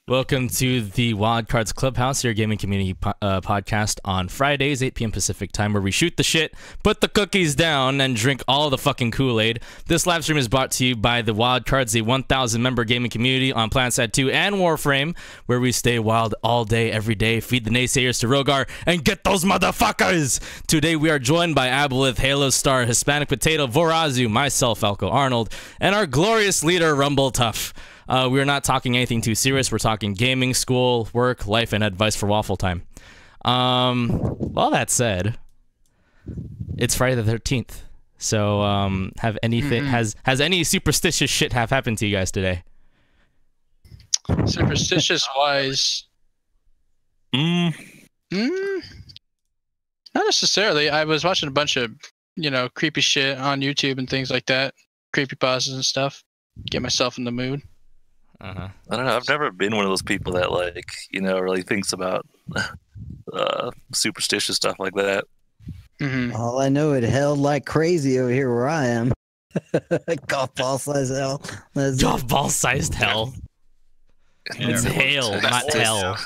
Welcome to the Wild Cards Clubhouse, your gaming community podcast on Fridays, 8 p.m. Pacific time, where we shoot the shit, put the cookies down, and drink all the fucking Kool-Aid. This live stream is brought to you by the Wild Cards, a 1,000-member gaming community on PlanetSide 2 and Warframe, where we stay wild all day, every day, feed the naysayers to Rogar, and get those motherfuckers! Today we are joined by Aboleth, Halo Star, HispanicPotato, Vorazu, myself, Falco Arnold, and our glorious leader, Rumble Tough. We're not talking anything too serious. We're talking gaming, school, work, life, and advice for waffle time. All that said, it's Friday the 13th. So, have anything has any superstitious shit have happened to you guys today? Superstitious wise, not necessarily. I was watching a bunch of, creepy shit on YouTube and things like that, creepypastas and stuff. Get myself in the mood. I don't know. I've never been one of those people that really thinks about superstitious stuff like that. All I know, it held like crazy over here where I am. Golf ball sized hell. Golf ball sized hell. It's hail, not hell.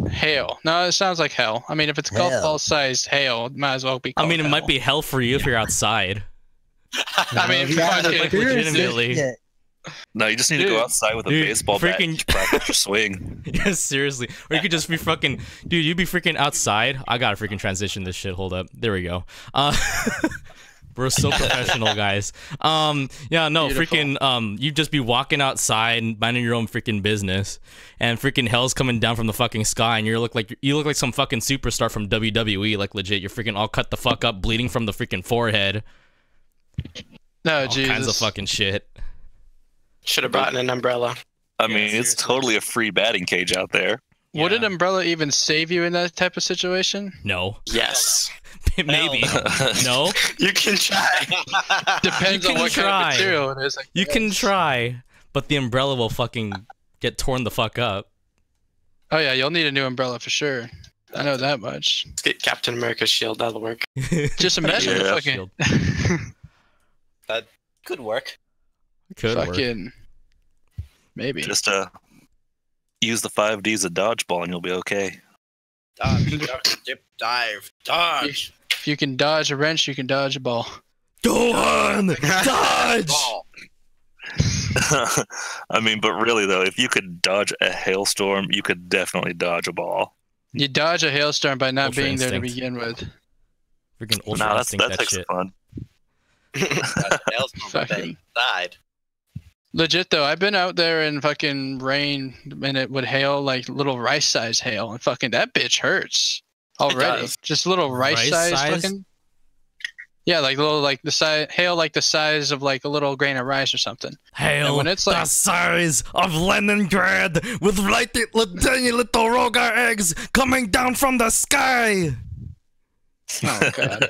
Hail. No, it sounds like hell. I mean, if it's golf ball sized hail, it might as well be. I mean, it might be hell for you if you're outside. I mean, legitimately. No, you just need to Dude. go outside with a Dude, baseball bat and practice your swing. Yeah, seriously. Or you could just be fucking, dude. You be freaking outside. I gotta freaking transition this shit. Hold up. There we go. We're so professional, guys. Yeah, no, Beautiful. freaking, you just be walking outside, minding your own freaking business, and freaking hell's coming down from the fucking sky, and you look like some fucking superstar from WWE, like legit. You're freaking all cut the fuck up, bleeding from the freaking forehead. No, All Jesus. kinds of fucking shit. Should have brought an umbrella. I mean, it's seriously. totally a free batting cage out there. Would an umbrella even save you in that type of situation? No. Yes. Maybe. No. You can try. Depends You on can what kind try. of material it is. I You guess. can try, but the umbrella will fucking get torn the fuck up. Oh yeah, you'll need a new umbrella for sure. I know that much. Let's get Captain America's shield. That'll work. Just imagine Yeah. the fucking Could work. Could work. fucking maybe. Just use the 5Ds of dodgeball and you'll be okay. Dodge, dip, dive, dodge. If you can dodge a wrench, you can dodge a ball. Go on, dodge. Ball. I mean, but really though, if you could dodge a hailstorm, you could definitely dodge a ball. You dodge a hailstorm by not Ultra being there to instinct. begin with. Freaking No, ultra instinct that that takes shit. fun. Fucking Died. legit though, I've been out there in fucking rain and it would hail like little rice size hail, and fucking that bitch hurts already. does. Just little rice size fucking. Yeah, like little like the size hail like the size of like a little grain of rice or something. Hail And when it's like- the size of Leningrad with tiny little rogar eggs coming down from the sky. Oh god.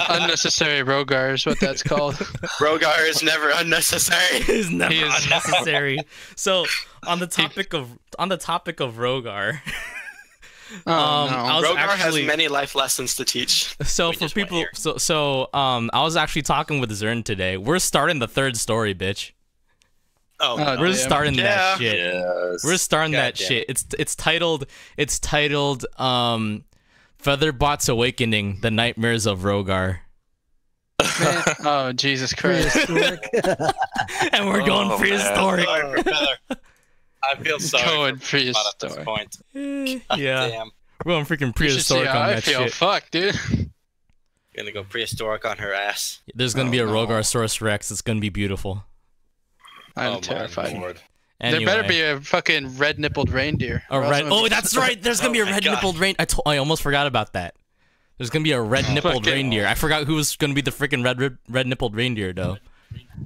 Unnecessary Rogar is what that's called. Rogar is never unnecessary. Is never He is- unnecessary. So on the topic of Rogar, Oh, I was Rogar actually, has many life lessons to teach. so We for just went people, here. I was actually talking with Zern today. We're starting the third story, bitch. Oh, Oh, We're damn. starting Yeah. that shit. Yes. We're starting God that damn shit. It's titled Featherbot's Awakening: The Nightmares of Rogar. Man. Oh Jesus Christ. Prehistoric. And we're going Oh, prehistoric. sorry for Feather. I feel sorry Going for Feather at this prehistoric. point. Yeah, Damn. we're going freaking You should see prehistoric how on I that feel. shit. Fuck, dude. Gonna go prehistoric on her ass. There's gonna be a no. Rogarosaurus Rex. It's gonna be beautiful. I'm Oh, my terrified. Lord. Anyway. There better be a fucking red-nippled reindeer. A or else red. I'm gonna Oh, be- that's right. There's gonna be a Oh my red God. nippled rain. I almost forgot about that. There's gonna be a red nippled Fucking- reindeer. I forgot who was gonna be the freaking red nippled reindeer though.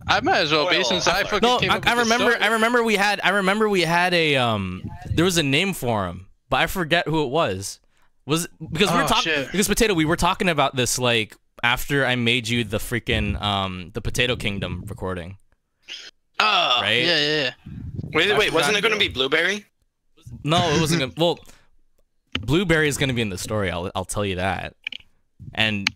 I might as well be Well, since I fucking No, came up I with the remember. story. I remember we had a there was a name for him, but I forget who it was. Was because we were Oh, talking shit. because Potato. We were talking about this like after I made you the freaking the Potato Kingdom recording, Oh, right? yeah. Wait, I wasn't forgot. it going to be Blueberry? No, it wasn't. Gonna, well, Blueberry is gonna be in the story. I'll tell you that, and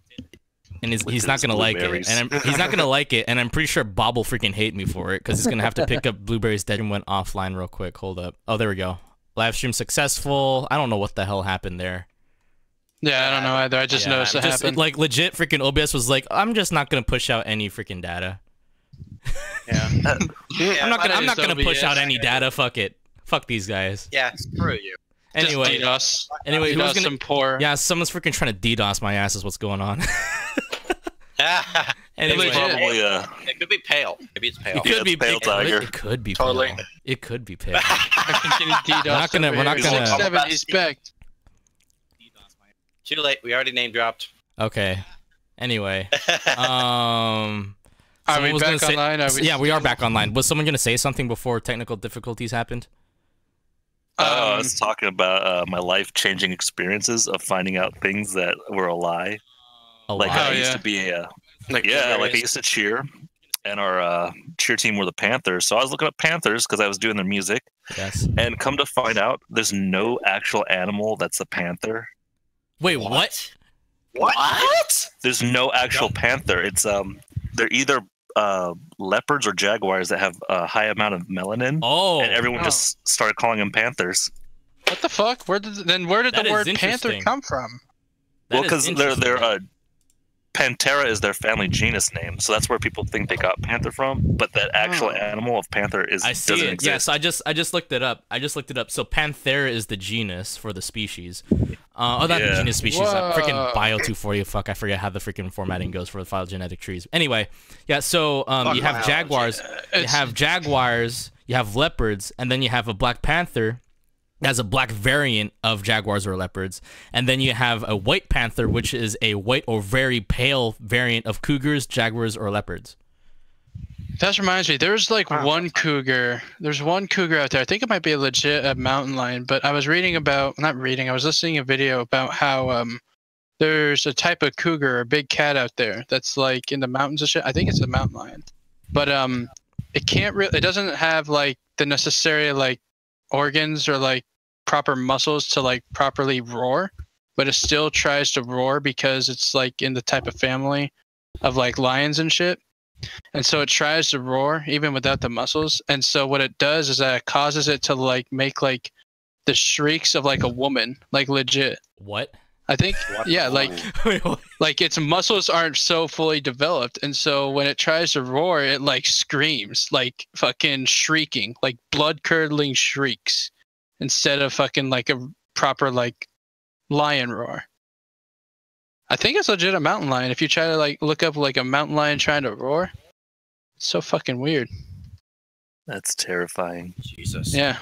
he's not his gonna like it, blueberries. and he's not gonna like it, and I'm pretty sure Bob will freaking hate me for it because he's gonna have to pick up Blueberry's dead and went offline real quick. Hold up. Oh, there we go. Live stream successful. I don't know what the hell happened there. Yeah, I don't know either. I just noticed it Just happened. like legit, freaking OBS was like, I'm just not gonna push out any freaking data. Yeah. I'm not gonna is push OBS. out any data. Fuck it. Fuck these guys. Yeah, screw you. Anyway, DDoS. anyway, who's DDoS gonna? some poor. Yeah, someone's freaking trying to DDoS my ass. Is what's going on. Anyway, Legit. Probably It could be pale. Maybe it's pale. it could Yeah, be pale tiger. It could be Totally. pale. It could be pale. Fucking getting DDoS. We're not gonna- 670 spec. Too late. We already name dropped. Okay. Anyway, Are someone we was back gonna say- online? Are we yeah, we are back online. Was someone gonna say something before technical difficulties happened? I was talking about my life-changing experiences of finding out things that were a lie. A Like lot. I Oh, used yeah. to be a Like like I blueberries. used to cheer, and our cheer team were the Panthers. So I was looking up Panthers because I was doing their music, Yes. and come to find out, there's no actual animal that's a panther. Wait, what? What? There's no actual panther. It's they're either leopards or jaguars that have a high amount of melanin, Oh, and everyone just started calling them panthers. What the fuck? Where did That the is word panther interesting. come from? that Well, is because interesting. they're Panthera is their family genus name, so that's where people think they got panther from. But that actual animal of panther I see doesn't it. exist. Yeah, so I just looked it up. So Panthera is the genus for the species. Not the genus species. Freaking Bio 240. Fuck, I forget how the freaking formatting goes for the phylogenetic trees. Anyway, yeah. So you have jaguars. You have jaguars. You have leopards, and then you have a black panther. As a black variant of jaguars or leopards, and then you have a white panther, which is a white or very pale variant of cougars, jaguars, or leopards. That reminds me, there's like one cougar. There's one cougar out there. I think it might be a legit mountain lion, but I was reading about, I was listening to a video about how there's a type of cougar, a big cat out there that's like in the mountains and shit. I think it's a mountain lion, but it doesn't have like the necessary like organs or like proper muscles to like properly roar, but it still tries to roar because it's like in the type of family of like lions and shit, and so it tries to roar even without the muscles. And so what it does is that it causes it to like make like the shrieks of like a woman, like legit. What? I think yeah, like its muscles aren't so fully developed, and so when it tries to roar, it like screams, like fucking shrieking, like blood curdling shrieks, instead of fucking like a proper like lion roar. I think it's legit a mountain lion. If you try to like look up like a mountain lion trying to roar, it's so fucking weird. That's terrifying. Jesus. Yeah.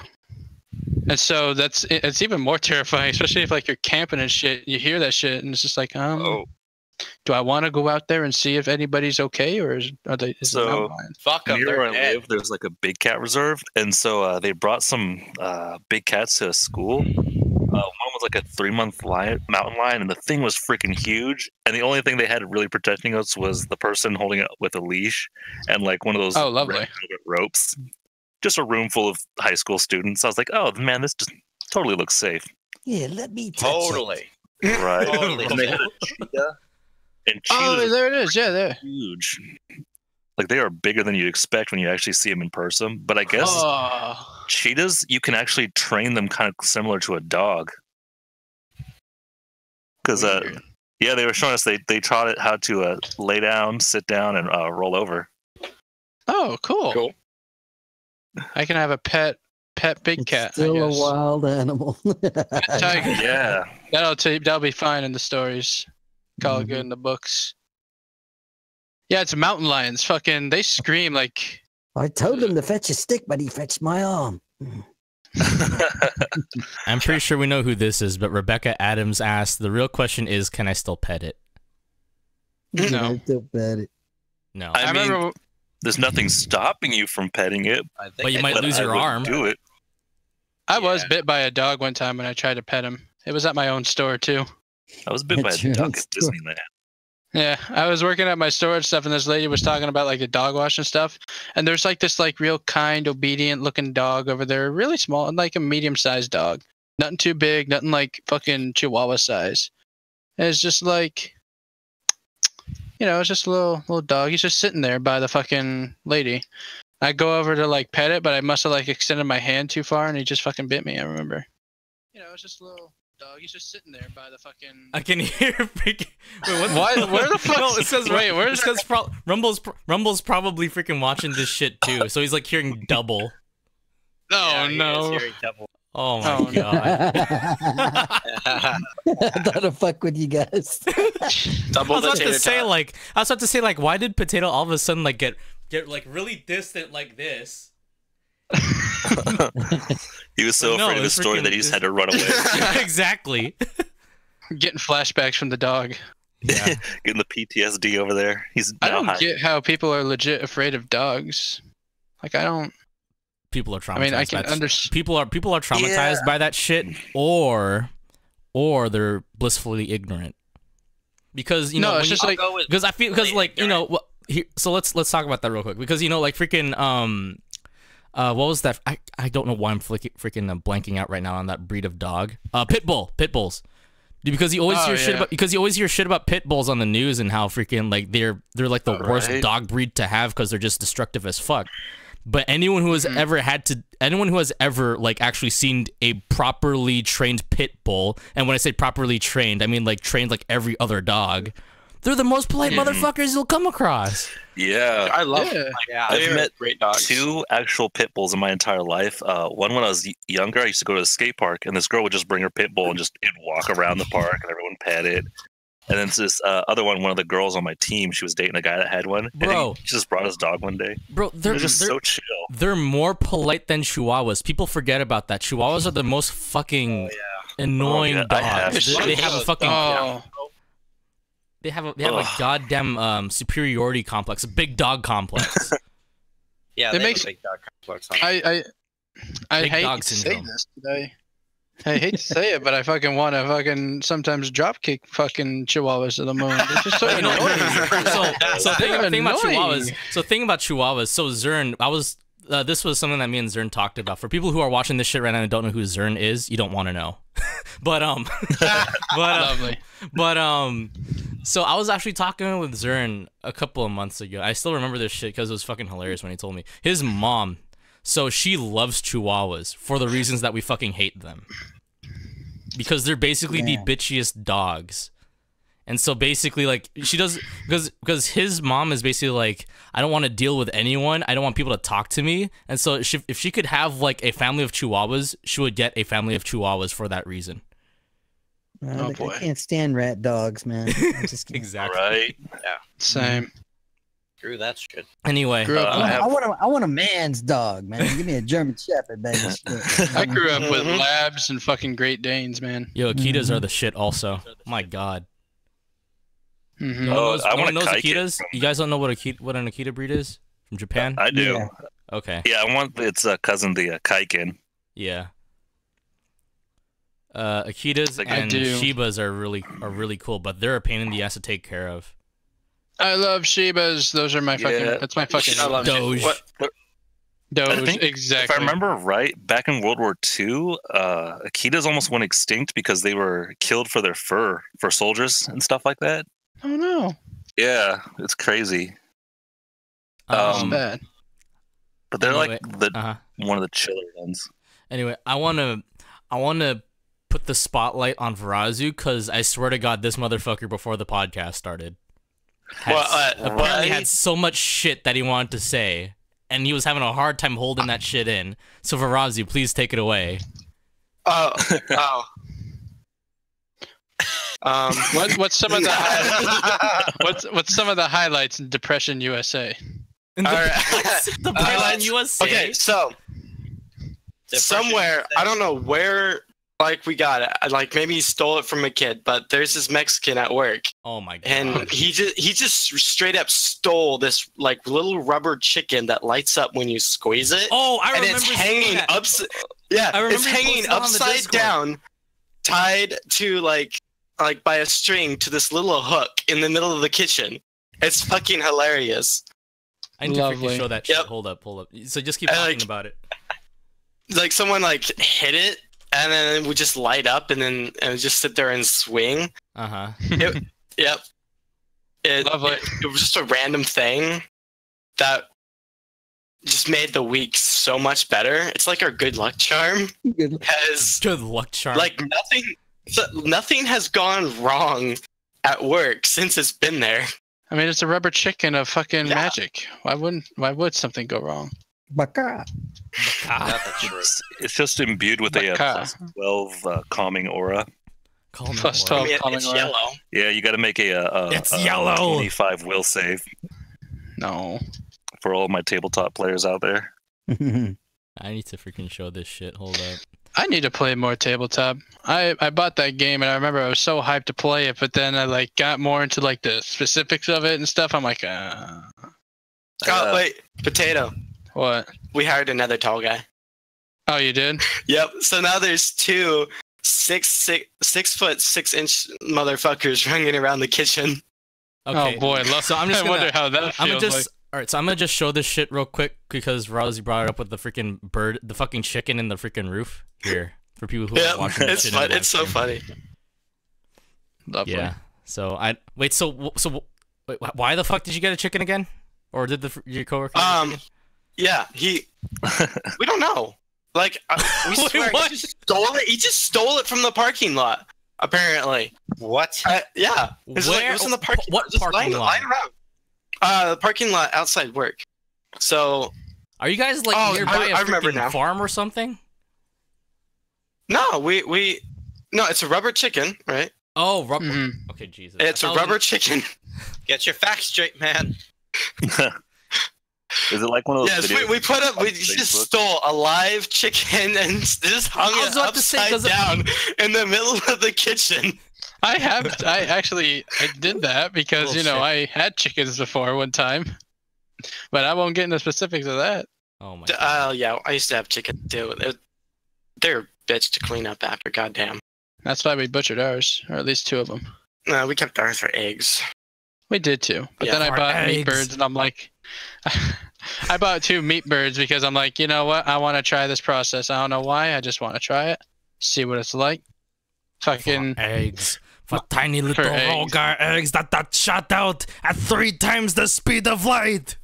And so it's even more terrifying, especially if like you're camping and shit. You hear that shit, and it's just like, do I want to go out there and see if anybody's okay, or is it a mountain lion? Fuck them. Near where I They're live, there's like a big cat reserve, and so they brought some big cats to a school. One was like a 3-month mountain lion, and the thing was freaking huge. And the only thing they had really protecting us was the person holding it with a leash and like one of those lovely ropes. Just a room full of high school students. I was like, oh man, this just totally looks safe. Yeah, let me touch Totally. Right. Totally. And they had a cheetah. And cheetahs there it is. Yeah, there. huge. Like they are bigger than you'd expect when you actually see them in person. But I guess cheetahs, you can actually train them kind of similar to a dog. Because yeah, they were showing us they taught it how to lay down, sit down, and roll over. Oh, cool. I can have a pet big It's cat. still I a guess. wild animal. Pet tiger. Yeah. That'll be fine in the stories. Call it good in the books. Yeah, it's mountain lions. Fucking, they scream like. I told him to fetch a stick, but he fetched my arm. I'm pretty sure we know who this is, but Rebecca Adams asked, the real question is, can I still pet it? No. I still pet it. No. I mean, remember. there's nothing stopping you from petting it. I think But you might but lose I your wouldn't arm. Do it. I was Yeah. bit by a dog one time when I tried to pet him. It was at my own store too. I was bit by That's a your duck own at story. Disneyland. Yeah, I was working at my storage stuff, and this lady was talking about like the dog wash and stuff. And there's like this like real kind, obedient looking dog over there, really small, and like a medium sized dog. Nothing too big, nothing like fucking Chihuahua size. And it's just like, it's just a little dog. He's just sitting there by the fucking lady. I go over to like pet it, but I must have like extended my hand too far, and he just fucking bit me. I remember. It's just a little dog. He's just sitting there by the fucking. I can hear freaking. Wait, what? Why? Where the fuck? No, it says Wait, where's it says Rumble's probably freaking watching this shit too, so he's like hearing double. Oh no! Oh my Oh, no. god! I thought to fuck with you guys. Double I was about potato to say tot. like, why did Potato all of a sudden like get like really distant like this? He was so No, afraid of the it's story freaking- that he just had to run away. Exactly. Getting flashbacks from the dog. Yeah. Getting the PTSD over there. He's I now don't high. get how people are legit afraid of dogs. Like I don't. People are traumatized. I mean, I can by understand. people are traumatized by that shit, or they're blissfully ignorant. Because No, when it's just you- like because I feel because like well, so let's talk about that real quick because like freaking what was that? I don't know why I'm freaking blanking out right now on that breed of dog. Pit bulls. Because you always hear shit about pit bulls on the news and how freaking like they're like the worst dog breed to have because they're just destructive as fuck. But anyone who has ever like actually seen a properly trained pit bull, and when I say properly trained, I mean like trained like every other dog, They're the most polite motherfuckers you'll come across. Yeah. I love Yeah. them. Yeah. I've met great dogs. 2 actual pit bulls in my entire life. One when I was younger, I used to go to the skate park, and this girl would just bring her pit bull and just it'd walk around the park, and everyone pet it. And then this other one of the girls on my team, she was dating a guy that had one. Bro. And he just brought his dog one day. Bro, They're just so chill. They're more polite than Chihuahuas. People forget about that. Chihuahuas are the most fucking annoying Oh, yeah, dogs. They have a fucking they have a goddamn superiority complex, a big dog complex. Yeah, It they makes- have a big dog complex on it. I Big hate dog to say syndrome. this today. I hate to say it, but I fucking want to fucking sometimes drop kick fucking chihuahuas to the moon. They're just so You know, annoying. so thing about annoying. Chihuahuas. So thing about Chihuahuas. So Zern, I was. This was something that me and Zern talked about. For people who are watching this shit right now and don't know who Zern is, you don't want to know. but Lovely. So I was actually talking with Zern a couple of months ago. I still remember this shit because it was fucking hilarious when he told me. His mom, so she loves Chihuahuas for the reasons that we fucking hate them. Because they're basically the bitchiest dogs. And so basically, like, she does, because his mom is basically like, I don't want to deal with anyone. I don't want people to talk to me. And so if she could have, like, a family of Chihuahuas, she would get a family of Chihuahuas for that reason. Oh, boy. I can't stand rat dogs, man. I just can't. Exactly. Right? Same. Screw that shit. Anyway, Grew up, I want a man's dog, man. Give me a German Shepherd, baby. I grew up with labs and fucking Great Danes, man. yo, Akitas are the shit also. My God. Mhm. No one I want knows a Kaiken Akitas? from You guys don't know what an Akita breed is? From Japan? I do. Yeah. Okay. Yeah, I want its cousin, the Kaiken. Yeah. Akitas I and do. Shibas are really cool, but they're a pain in the ass to take care of. I love Shibas. Those are my fucking. Yeah. That's my fucking. I love Doge. What? I Doge. think Exactly. If I remember right, back in World War II, Akitas almost went extinct because they were killed for their fur for soldiers and stuff like that. Oh no. Yeah, it's crazy. That's Um, bad. But they're Anyway, like one of the chiller ones. Anyway, I wanna put the spotlight on Varazu because I swear to God, this motherfucker before the podcast started apparently had so much shit that he wanted to say, and he was having a hard time holding that shit in. So Varazu, please take it away. Oh. What's some of the what's some of the highlights in Depression USA? In the, All right. the Depression USA. Okay, so somewhere I don't know where, like we got it. Like maybe he stole it from a kid, but there's this Mexican at work, Oh my God. and he just straight up stole this like little rubber chicken that lights up when you squeeze it. Oh, I and remember it's seeing hanging that. Yeah, I remember it's you hanging posted it on the upside Discord. down, tied to like by a string to this little hook in the middle of the kitchen. It's fucking hilarious. I need to freaking Lovely. show that shit. Yep. Hold up. So just keep And, talking like, about it. Like someone like hit it, and then it would just light up, and then it would just sit there and swing. Uh-huh. Yep. Lovely. It was just a random thing that just made the week so much better. It's like our good luck charm has Good luck, charm. like nothing has gone wrong at work since it's been there. I mean, it's a rubber chicken of fucking Yeah. magic. Why would something go wrong? Baka. That's true. It's just imbued with a Baka. +12 calming aura. Call me Plus Laura. 12. calling It's around. yellow. Yeah, you got to make a It's yellow. 25 will save No. for all my tabletop players out there. I need to freaking show this shit. Hold up. I need to play more tabletop. I bought that game and I remember I was so hyped to play it, but then I like got more into like the specifics of it and stuff. I'm like, Oh Uh, wait, potato. what? We hired another tall guy. Oh, you did? Yep. So now there's two 6'6" motherfuckers running around the kitchen. Okay. Oh boy, So I'm I just wonder gonna. how that I'm gonna feels just. like. All right. So I'm gonna just show this shit real quick because Rousey brought it up with the freaking bird, the fucking chicken in the freaking roof here for people who are Yeah, watching. this it's shit in fun. the It's so live stream. funny. Lovely. Yeah. So I wait. So wait, why the fuck did you get a chicken again? Or did your coworker? get a chicken? Yeah, we don't know. Like we Wait, swear, what? he just stole it. He just stole it from the parking lot. Apparently. What? Yeah. It was in the parking lot. What parking lot? Lying around. The parking lot outside work. So. Are you guys like nearby a freaking farm or something? No, no, it's a rubber chicken, right? Oh, rubber. Mm-hmm. Okay, Jesus. It's a rubber chicken. Get your facts straight, man. Is it like one of those? Yes, we just stole a live chicken and just hung it upside down in the middle of the kitchen. I did that because, I had chickens before one time. But I won't get into specifics of that. Oh my god. Yeah, I used to have chickens too. They're a bitch to clean up after, goddamn. That's why we butchered ours, or at least 2 of them. No, we kept ours for eggs. We did too. But then I bought meat birds, and I'm like... I bought 2 meat birds because I'm like, you know what? I want to try this process. I don't know why. I just want to try it. See what it's like. Fucking... For eggs. For tiny little Rogar eggs that shot out at 3 times the speed of light.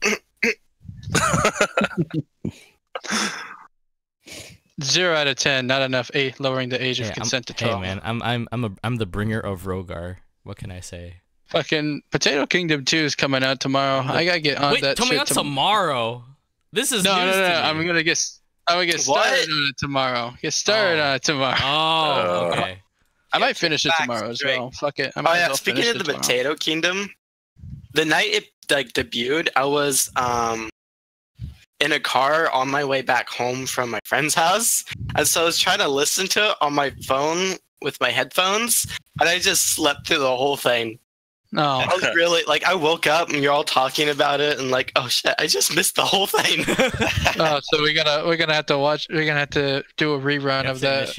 0 out of 10, not enough. Lowering the age of consent to 12. Hey man, I'm the bringer of Rogar. What can I say? Fucking Potato Kingdom 2 is coming out tomorrow. I gotta get on that. Coming out tomorrow. This is no. I'm gonna get started on it tomorrow. Get started on it tomorrow. Oh, okay. I might finish it tomorrow as well. Fuck it. Speaking of the Potato Kingdom, the night it debuted, I was in a car on my way back home from my friend's house, and so I was trying to listen to it on my phone with my headphones, and I just slept through the whole thing. No, I was really I woke up and you're all talking about it, and oh shit, I just missed the whole thing. So we're gonna have to watch. We're gonna have to do a rerun of that.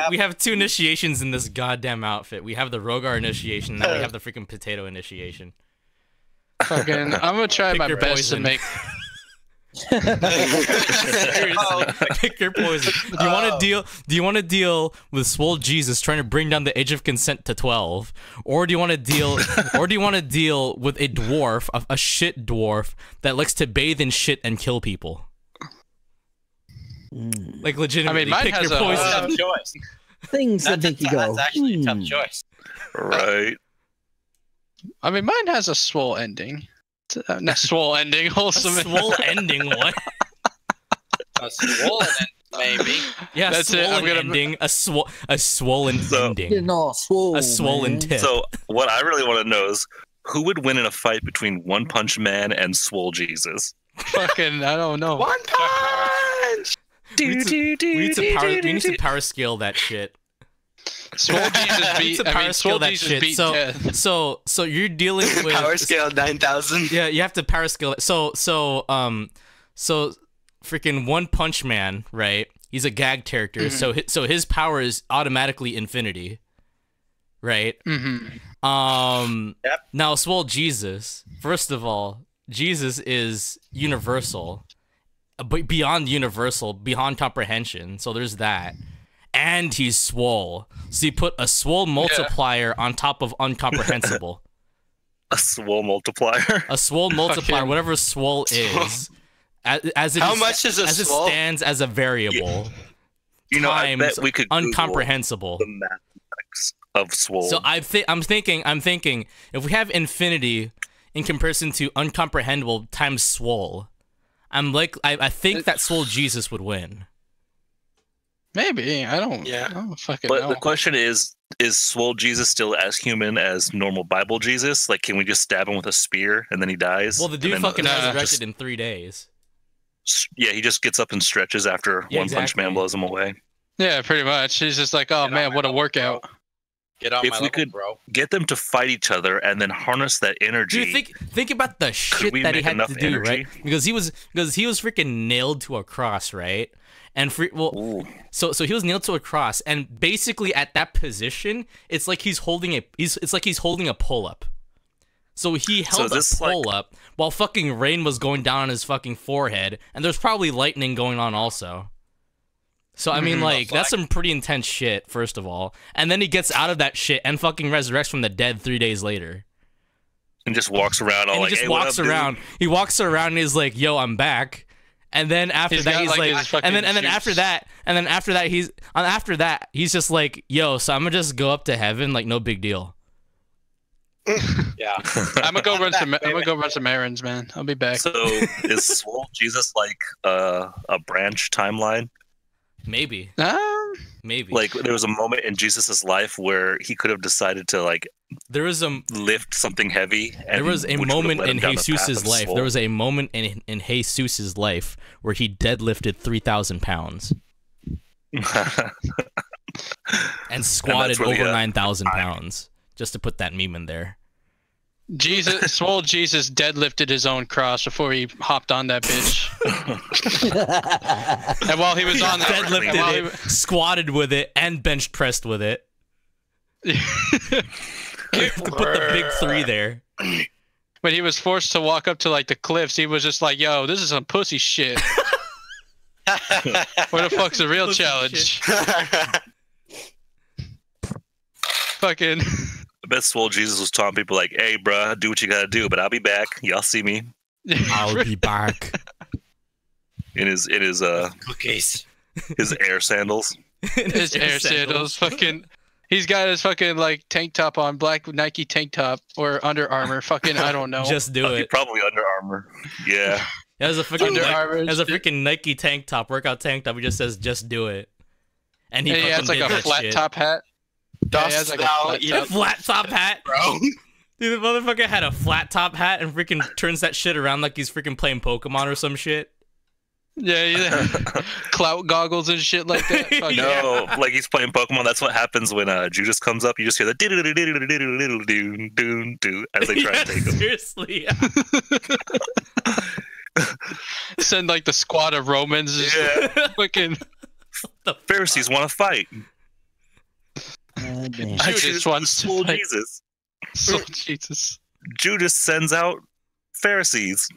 We have 2 initiations in this goddamn outfit. We have the Rogar initiation, now we have the freaking Potato initiation. Fucking, I'm gonna try my best to make. Pick your poison. Do you want to deal with Swole Jesus trying to bring down the age of consent to 12, or do you want to deal with a dwarf, a shit dwarf that likes to bathe in shit and kill people? Like legitimately, mine pick has your poison. Tough choice. Things that make you go. That's actually a tough choice. Right. Mine has a swole ending. Not swole ending, wholesome. A swole ending, what? A swollen maybe. Yeah, that's swollen ending. A swollen ending. A swollen tip. So what I really want to know is who would win in a fight between One Punch Man and Swole Jesus? Fucking, I don't know. One Punch. We need to power scale that shit. Swole Jesus beat. Swole Jesus beat. So you're dealing with power scale 9,000. Yeah, you have to power scale it. So freaking One Punch Man, right? He's a gag character, mm-hmm. so his power is automatically infinity, right? Mm-hmm. Yep. Now Swole Jesus. First of all, Jesus is universal, but beyond universal, beyond comprehension. So there's that. And he's swole. So you put a swole multiplier on top of uncomprehensible. A swole multiplier? A swole multiplier, whatever swole is. As it How is, much is a as swole? It stands as a variable. I bet we could uncomprehensible. Google the mathematics of swole. So I'm thinking, if we have infinity in comparison to uncomprehendable times swole, I think that Swole Jesus would win. Maybe. I don't fucking know. But the question is Swole Jesus still as human as normal Bible Jesus? Like, can we just stab him with a spear and then he dies? Well, the dude fucking resurrected in 3 days. Yeah, he just gets up and stretches after One Punch Man blows him away. Yeah, pretty much. He's just like, oh man, what a workout. Get on if my we level, could bro. Get them to fight each other and then harness that energy. Dude, think about the shit that he had to do, right? Because he was freaking nailed to a cross, right? And so he was nailed to a cross, and basically at that position, it's like he's holding a pull-up. So he held a pull-up while fucking rain was going down on his fucking forehead, and there's probably lightning going on also. So I mean, that's some pretty intense shit, first of all. And then he gets out of that shit and fucking resurrects from the dead 3 days later. And just walks around He walks around and he's like, yo, I'm back. And then after that, he's like, and then after that, he's just like, yo, so I'm gonna just go up to heaven, like no big deal. Yeah. I'm gonna go run some errands, man. I'll be back. So is Swole Jesus like a branch timeline? Maybe. Maybe. Like there was a moment in Jesus's life where he could have decided to like there was a lift something heavy. And there was a which would have moment led him in down the path Jesus's of life. Swole. There was a moment in Jesus's life where he deadlifted 3,000 pounds and squatted where the, over 9,000 pounds. Just to put that meme in there. Swole Jesus deadlifted his own cross before he hopped on that bitch. And while he was on that, Deadlifted it, squatted with it, and bench pressed with it. Put the big 3 there. When he was forced to walk up to like the cliffs, he was just like, "Yo, this is some pussy shit. Where the fuck's the real challenge?" Fucking. I bet Swole Jesus was telling people like, "Hey, bruh, do what you gotta do, but I'll be back. Y'all see me." I'll be back. In his Cookies. his air sandals. His air sandals. Fucking. He's got his fucking like tank top on, black Nike tank top or Under Armour. Fucking, I don't know. Just do He it. probably Under Armour. Yeah. It has a fucking Under Armour. has a freaking Nike tank top, workout tank top. It just says "Just do it," and And he has like a flat top hat. Yeah, he has like a flat top hat, bro. Dude, the motherfucker had a flat top hat and freaking turns that shit around like he's freaking playing Pokemon or some shit. Yeah. Clout goggles and shit like that. Fuck yeah. No, like he's playing Pokemon. That's what happens when Judas comes up. You just hear the do as they try to take him. Seriously. Send like the squad of Romans. Just Yeah. fucking. The Pharisees want to fight. Damn. Judas wants to Swole fight. Jesus. So, Jesus. Judas sends out Pharisees.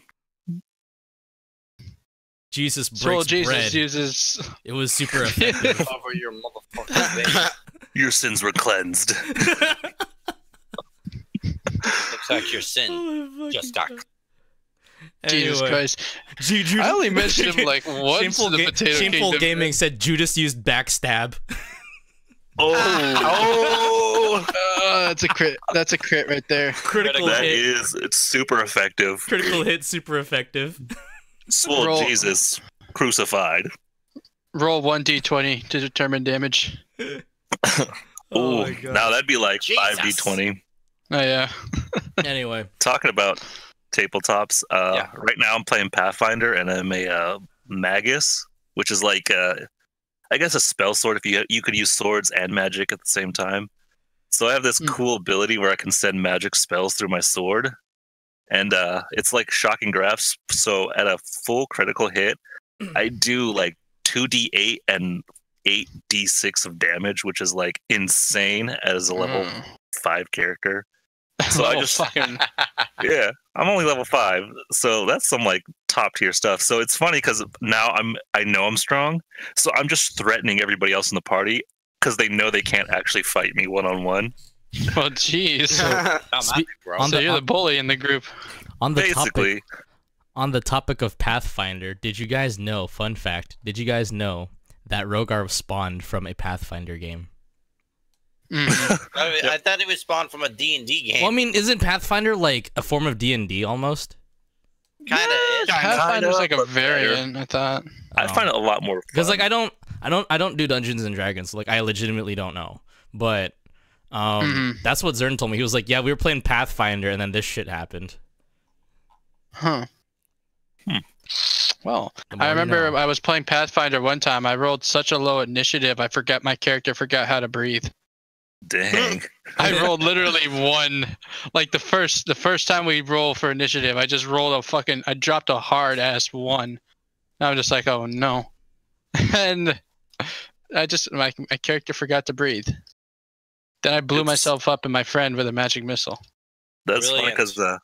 Jesus Swole breaks Jesus bread. uses. It was super effective. Cover your motherfucking face. Your sins were cleansed. Looks like your sin Oh, just got. Jesus Anyway, Christ. Juju, I only mentioned him like once Shameful, in the Potato Shameful Kingdom. Gaming said Judas used backstab. Oh, That's a crit. That's a crit right there. Critical that hit. is, it's super effective. Critical hit, super effective. Swole Roll. Jesus crucified. Roll 1d20 to determine damage. Oh Ooh, my God. now that'd be like Jesus. 5d20. Oh yeah. Anyway, Talking about tabletops, right now I'm playing Pathfinder and I'm a Magus, which is like I guess a spell sword if you could use swords and magic at the same time. So I have this cool ability where I can send magic spells through my sword, and it's like shocking graphs. So at a full critical hit, I do like 2d8 and 8d6 of damage, which is like insane as a level 5 character. So I just fucking. yeah, I'm only level 5, so that's some like top tier stuff. So it's funny because now I know I'm strong, so I'm just threatening everybody else in the party because they know they can't actually fight me one-on-one. Well, jeez. on So the- you're the bully in the group. on the Basically, topic of Pathfinder, did you guys know? Fun fact: did you guys know that Rogar spawned from a Pathfinder game? I thought it was spawned from a D&D game. Well, I mean, isn't Pathfinder like a form of D&D almost? Kind of. Pathfinder's like a but better. variant, I thought. I find it a lot more Because fun. like I don't do Dungeons and Dragons. Like I legitimately don't know. But that's what Zern told me. He was like, "Yeah, we were playing Pathfinder, and then this shit happened." Huh. Well, The more I you remember know. I was playing Pathfinder one time. I rolled such a low initiative, my character forgot how to breathe. Dang. I rolled literally one. Like the first time we roll for initiative, I just rolled I dropped a hard ass 1. And I'm just like, oh no. And my character forgot to breathe. Then I blew myself up and my friend with a magic missile. That's funny Brilliant. because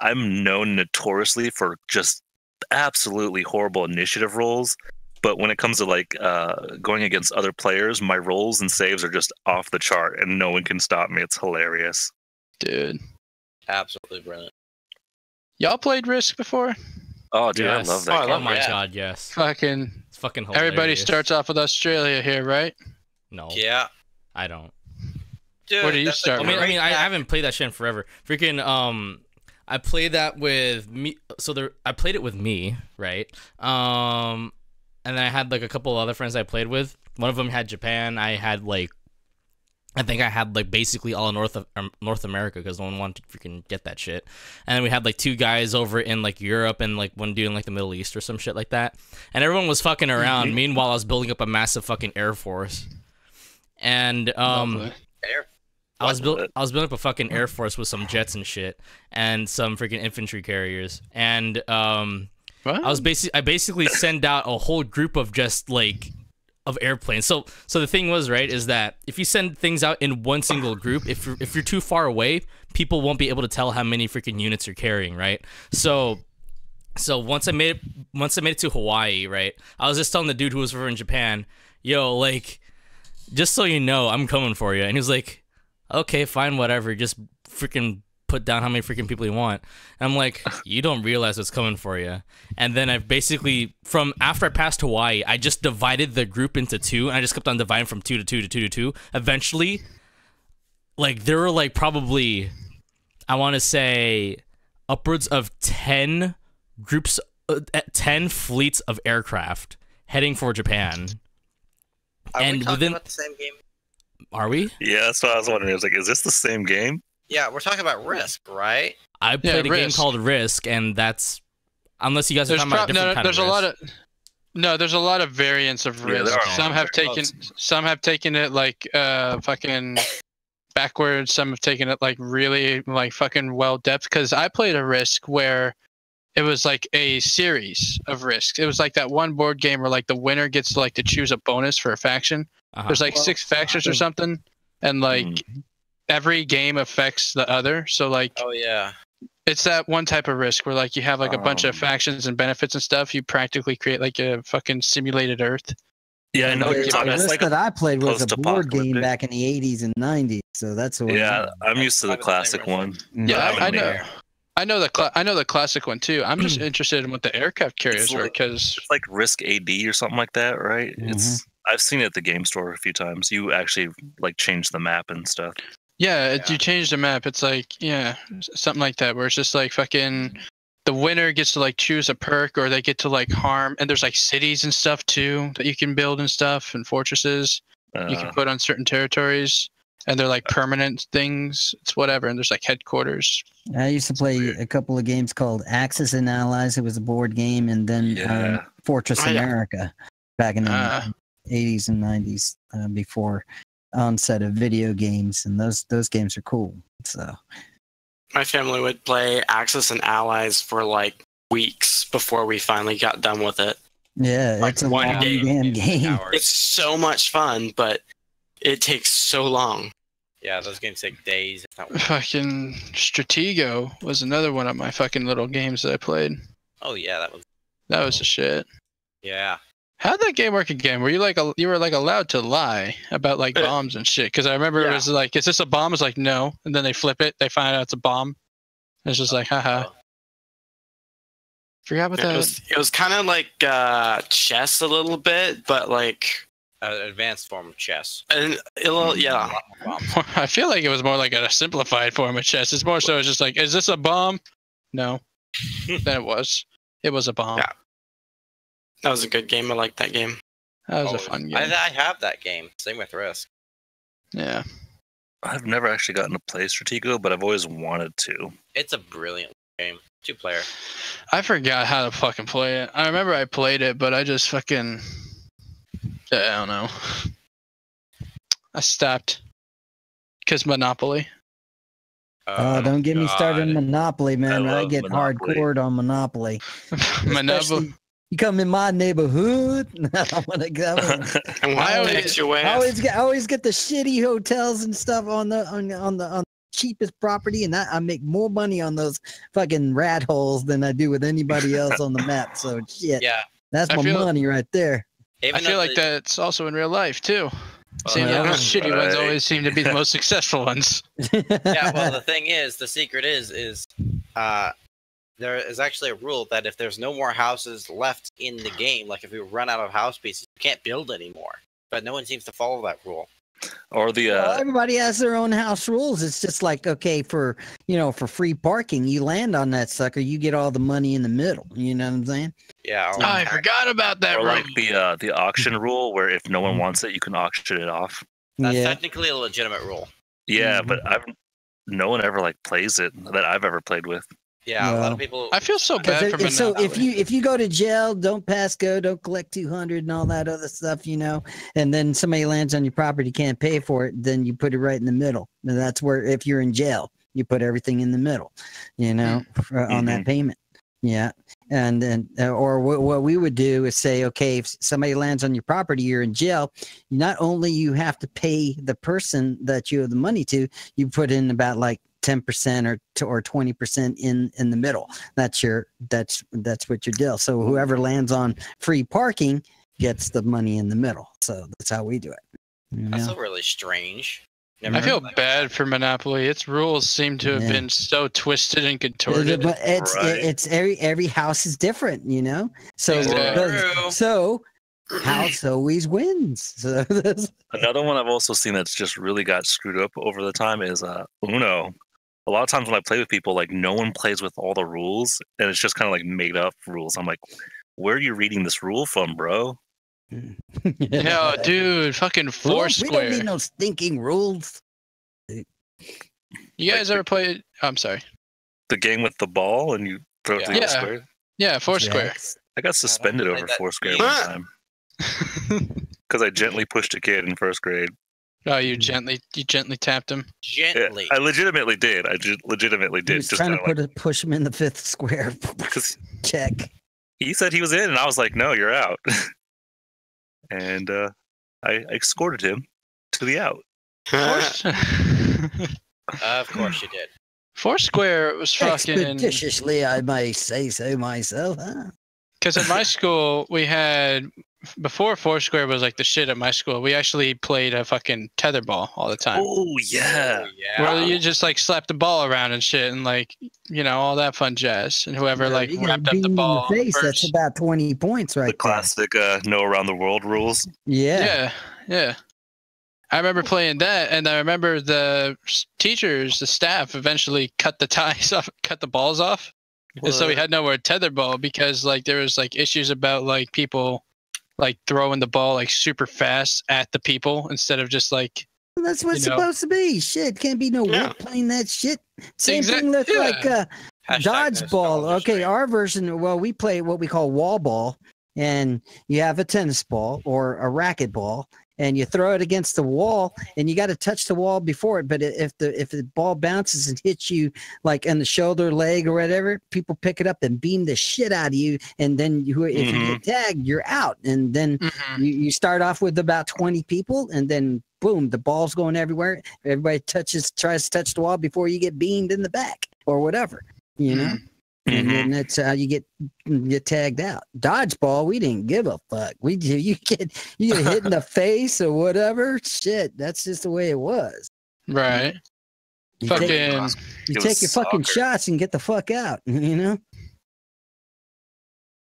I'm known notoriously for just absolutely horrible initiative rolls. But when it comes to like going against other players, my rolls and saves are just off the chart, and no one can stop me. It's hilarious. Dude. Absolutely brilliant. Y'all played Risk before? Oh, dude, Yes. I love that. Oh, I game. love Oh my yeah. god, yes. Fucking It's fucking hilarious. everybody starts off with Australia here, right? No, Yeah. I don't. Dude, Where do you that's start a with? I mean, great I map. haven't played that shit in forever. Freaking, I played that with me. So I played it with me, right? And then I had like a couple other friends I played with. One of them had Japan. I think I had like basically all of North America because no one wanted to freaking get that shit. And then we had like 2 guys over in like Europe and like one dude in like the Middle East or some shit like that. And everyone was fucking around. Meanwhile, I was building up a massive fucking air force. And Lovely. I was building up a fucking air force with some jets and shit and some freaking infantry carriers. And What? I basically send out a whole group of just like of airplanes. So the thing was, right, is that if you send things out in one single group, if you're too far away, people won't be able to tell how many freaking units you're carrying, right? So once I made it to Hawaii, right, I was just telling the dude who was over in Japan, yo, like, just so you know, I'm coming for you. And he was like, okay, fine, whatever, just freaking put down how many freaking people you want. And I'm like, you don't realize what's coming for you. And then I've basically, from after I passed Hawaii, I just divided the group into 2, and I just kept on dividing from 2 to 2 to 2 to 2. Eventually, like, there were like probably, I want to say, upwards of 10 groups, 10 fleets of aircraft heading for Japan. Are we And talking within, about the same game? are we? Yeah, that's what I was wondering. I was like, is this the same game? Yeah, we're talking about Risk, right? I played a game Risk. called Risk, and that's, unless you guys are There's talking about a different kind there's of a Risk. lot of there's a lot of variants of Yeah, Risk. there are. Some have taken it like fucking backwards. Some have taken it like really like fucking well depth. Because I played a Risk where it was like a series of Risks. It was like that one board game where like the winner gets to like to choose a bonus for a faction. Uh-huh. There's like 6 factions or something, and like every game affects the other. So like Oh yeah. it's that one type of Risk where like you have like a bunch of Um, factions and benefits and stuff. You practically create like a fucking simulated Earth. Yeah, I know what you're The talking about. It's Risk like that I played was a board game post-apocalyptic. back in the 80s and 90s, so that's what. Yeah, I'm used to the Probably the same classic Risk. one. Yeah, I I haven't know. I know the classic one too. I'm just interested in what the aircraft carriers were because It's like Risk AD or something like that, right? Mhm. I've seen it at the game store a few times. You actually like change the map and stuff. yeah, Yeah. you change the map. It's like something like that where it's just like fucking the winner gets to like choose a perk or they get to like harm, and there's like cities and stuff too that you can build and stuff and fortresses you can put on certain territories, and they're like permanent things. It's whatever, and there's like headquarters. I used to play a couple of games called Axis and Allies. It was a board game, and then Yeah. Fortress Oh, yeah. America back in the 80s and 90s before onset of video games, and those games are cool. So My family would play Axis and Allies for like weeks before we finally got done with it. yeah, Like it's a one long game damn in game. hours. It's so much fun, but it takes so long. Yeah, those games take days. If not weeks. Fucking Stratego was another one of my fucking little games that I played. Oh yeah, that was. That was the shit. Yeah. How'd that game work again? Were you like you were like allowed to lie about like bombs and shit? Because I remember it Yeah. was like, "Is this a bomb?" It's like, "No," and then they flip it, they find out it's a bomb. It's just like, haha. Forgot about that. It was kind of like chess a little bit, but like Advanced form of chess. and a little, yeah. I feel like it was more like a simplified form of chess. It's more so it's just like, "Is this a bomb?" No. Then it was. It was a bomb. Yeah. That was a good game. I liked that game. That was Oh, a fun game. I have that game. Same with Risk. Yeah. I've never actually gotten to play Stratego, but I've always wanted to. It's a brilliant game. 2-player. I forgot how to fucking play it. I remember I played it, but I just fucking, I don't know. I stopped. Because Monopoly. Don't get me started on God. Monopoly, man. I I love get Monopoly. hardcore on Monopoly. Monopoly. Especially, you come in my neighborhood. I want to go. And I I always- takes your way. I always get the shitty hotels and stuff on the cheapest property, and I make more money on those fucking rat holes than I do with anybody else on the map. So shit, Yeah. that's I my feel- money right there. I Even feel though like the- that's also in real life, too. Seems yeah. like those shitty ones Right. always seem to be the most successful ones. Yeah. Well, the thing is, the secret is there is actually a rule that if there's no more houses left in the game, like if we run out of house pieces, you can't build anymore. But no one seems to follow that rule. Or the Well, everybody has their own house rules. It's just like, okay, for free parking, you land on that sucker, you get all the money in the middle. You know what I'm saying? Yeah. I forgot about that. or Rule. like the auction rule, where if no one wants it, you can auction it off. That's Yeah. technically a legitimate rule. Yeah, but no one ever like plays it that I've ever played with. Yeah, a lot No. of people. I feel so bad for So Monopoly. if you go to jail, don't pass go, don't collect 200 and all that other stuff, and then somebody lands on your property, can't pay for it, then you put it right in the middle. And that's where, if you're in jail, you put everything in the middle, on that payment. Yeah. And then, or what we would do is say, okay, if somebody lands on your property, you're in jail. Not only you have to pay the person that you owe the money to, you put in about like 10% or 20% in the middle. That's what your deal. So whoever lands on free parking gets the money in the middle. So that's how we do it. That's so really strange. I feel bad for Monopoly. Its rules seem to have been so twisted and contorted. But it's every house is different, So Exactly. so house always wins. So Another one I've also seen that's just really got screwed up over the time is Uno. A lot of times when I play with people, like no one plays with all the rules, and it's just kind of like made up rules. I'm like, where are you reading this rule from, bro? No, dude, fucking Foursquare. We don't need no stinking rules. You guys ever played? I'm sorry. The game with the ball and you throw it through the Yeah. square. Yeah, Foursquare. Yes. I got suspended over Foursquare one time because I gently pushed a kid in first grade. Oh, you gently tapped him. Gently. I legitimately did. legitimately He did. was Just trying kind to of push him in the fifth square. because Check. he said he was in, and I was like, "No, you're out." And I escorted him to the out. Of course you did. Foursquare was fucking. Expeditiously, I may say so myself. Huh? Because at my school, we had, before Foursquare was like the shit at my school, we actually played a fucking tetherball all the time. Oh yeah. Oh, yeah. Where you just like slap the ball around and shit and like, all that fun jazz. And whoever like You get wrapped up beamed the in ball face. first. That's about 20 points right The classic know around the world rules. there. Yeah. I remember playing that, and I remember the teachers, the staff, eventually cut the ties off, cut the balls off, and so we had nowhere to tether ball because like there was like issues about like people like throwing the ball like super fast at the people instead of just like. Well, that's what it's You know. supposed to be. Shit, can't be no Yeah. whip playing that shit. Same Exact- thing with yeah. like Hashtag dodgeball. nostalgia Okay, stream. our version. Well, we play what we call wall ball, and you have a tennis ball or a racket ball, and you throw it against the wall, and you got to touch the wall before it. But if the ball bounces and hits you like in the shoulder, leg, or whatever, people pick it up and beam the shit out of you, and then if you get tagged, you're out. And then you start off with about 20 people, and then boom, the ball's going everywhere. Everybody tries to touch the wall before you get beamed in the back or whatever, And then that's how you get tagged out. Dodgeball, we didn't give a fuck. You get hit in the face or whatever. Shit, that's just the way it was. Right. You Fucking. take, you It take was your fucking soccer. shots and get the fuck out.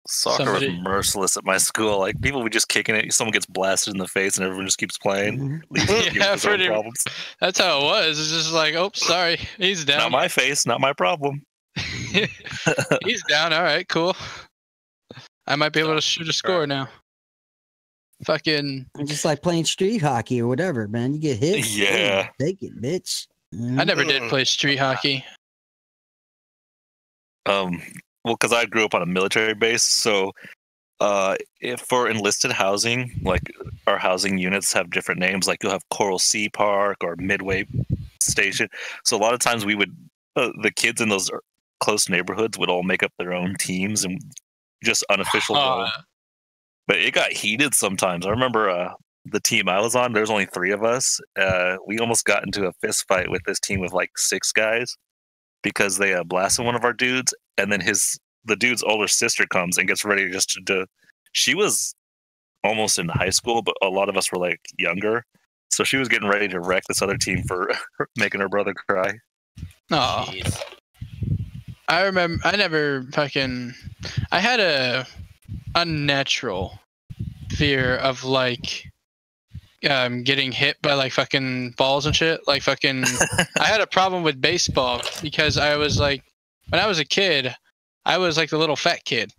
Soccer Somebody- was merciless at my school. Like people would just kicking it. Someone gets blasted in the face, and everyone just keeps playing. Leaving Yeah, his own pretty- problems. That's how it was. It's just like, oh, sorry, he's Not down. my face, not my problem. He's down. All right, cool. I might be able to shoot a score now. Fucking. Just like playing street hockey or whatever, man. You get hit. Yeah. Take it, bitch. I never did play street hockey. Well, because I grew up on a military base, so if for enlisted housing, like our housing units have different names. Like you'll have Coral Sea Park or Midway Station. So a lot of times we would the kids in those close neighborhoods would all make up their own teams and just unofficial. But it got heated sometimes. I remember the team I was on. There's only 3 of us. We almost got into a fist fight with this team with like 6 guys because they blasted one of our dudes, and then the dude's older sister comes and gets ready just to. She was almost in high school, but a lot of us were like younger, so she was getting ready to wreck this other team for making her brother cry. Oh, Jeez. I remember I never fucking. I had a unnatural fear of like getting hit by like fucking balls and shit. Like fucking. I had a problem with baseball because I was like, when I was a kid, I was like the little fat kid.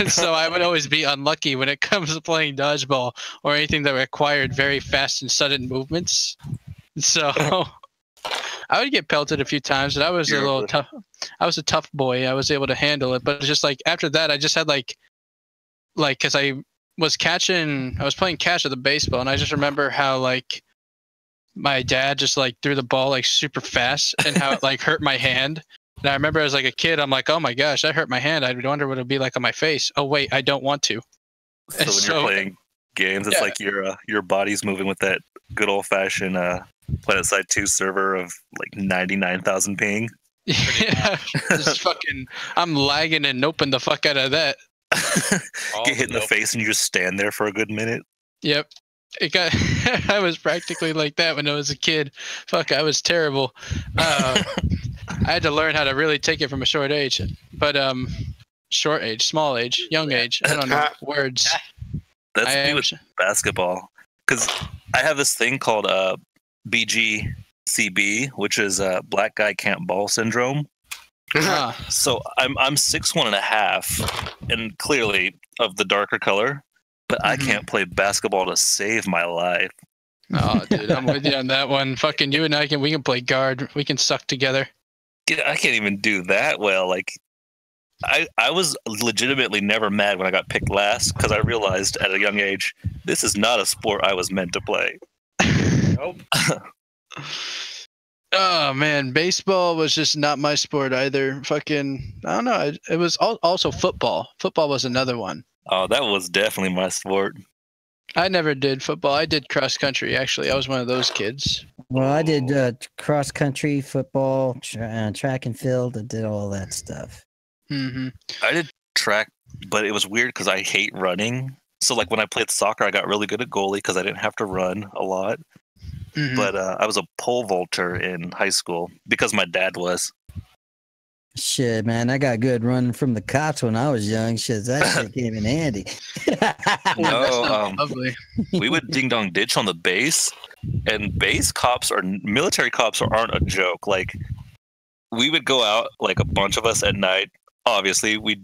So I would always be unlucky when it comes to playing dodgeball or anything that required very fast and sudden movements. So I would get pelted a few times, and I was a little tough. I was a tough boy. I was able to handle it, but just like after that, I just had like, because I was playing catch at the baseball, and I just remember how like my dad just like threw the ball like super fast, and how it like hurt my hand. And I remember as like a kid, I'm like, oh my gosh, that hurt my hand. I wonder what it'd be like on my face. Oh wait, I don't want to. So when you're playing games, it's like your body's moving with that good old fashioned PlanetSide 2 server of like 99,000 ping. Yeah, just fucking, I'm lagging and noping the fuck out of that. Get hit in the face and you just stand there for a good minute. Yep. I was practically like that when I was a kid. Fuck, I was terrible. I had to learn how to really take it from a short age. But short age, small age, young age. I don't know words. That's me with basketball. Because I have this thing called BGCB, which is Black Guy Can't Ball Syndrome. So I'm 6'1.5", and clearly of the darker color, but I can't play basketball to save my life. Oh, dude, I'm with you on that one. Fucking you and we can play guard. We can suck together. Yeah, I can't even do that well. Like, I was legitimately never mad when I got picked last because I realized at a young age this is not a sport I was meant to play. Nope. Oh man, baseball was just not my sport either. Fucking, I don't know. It was also football. Football was another one. Oh, that was definitely my sport. I never did football. I did cross country. Actually, I was one of those kids. Well, I did cross country, football, track and field. I did all that stuff. Mm-hmm. I did track, but it was weird because I hate running. So like when I played soccer, I got really good at goalie because I didn't have to run a lot. Mm-hmm. But I was a pole vaulter in high school because my dad was. Shit, man, I got good running from the cops when I was young. Shit, that shit came in handy. No, lovely. we would ding dong ditch on the base, and base cops or military cops aren't a joke. Like we would go out, like a bunch of us at night. Obviously, we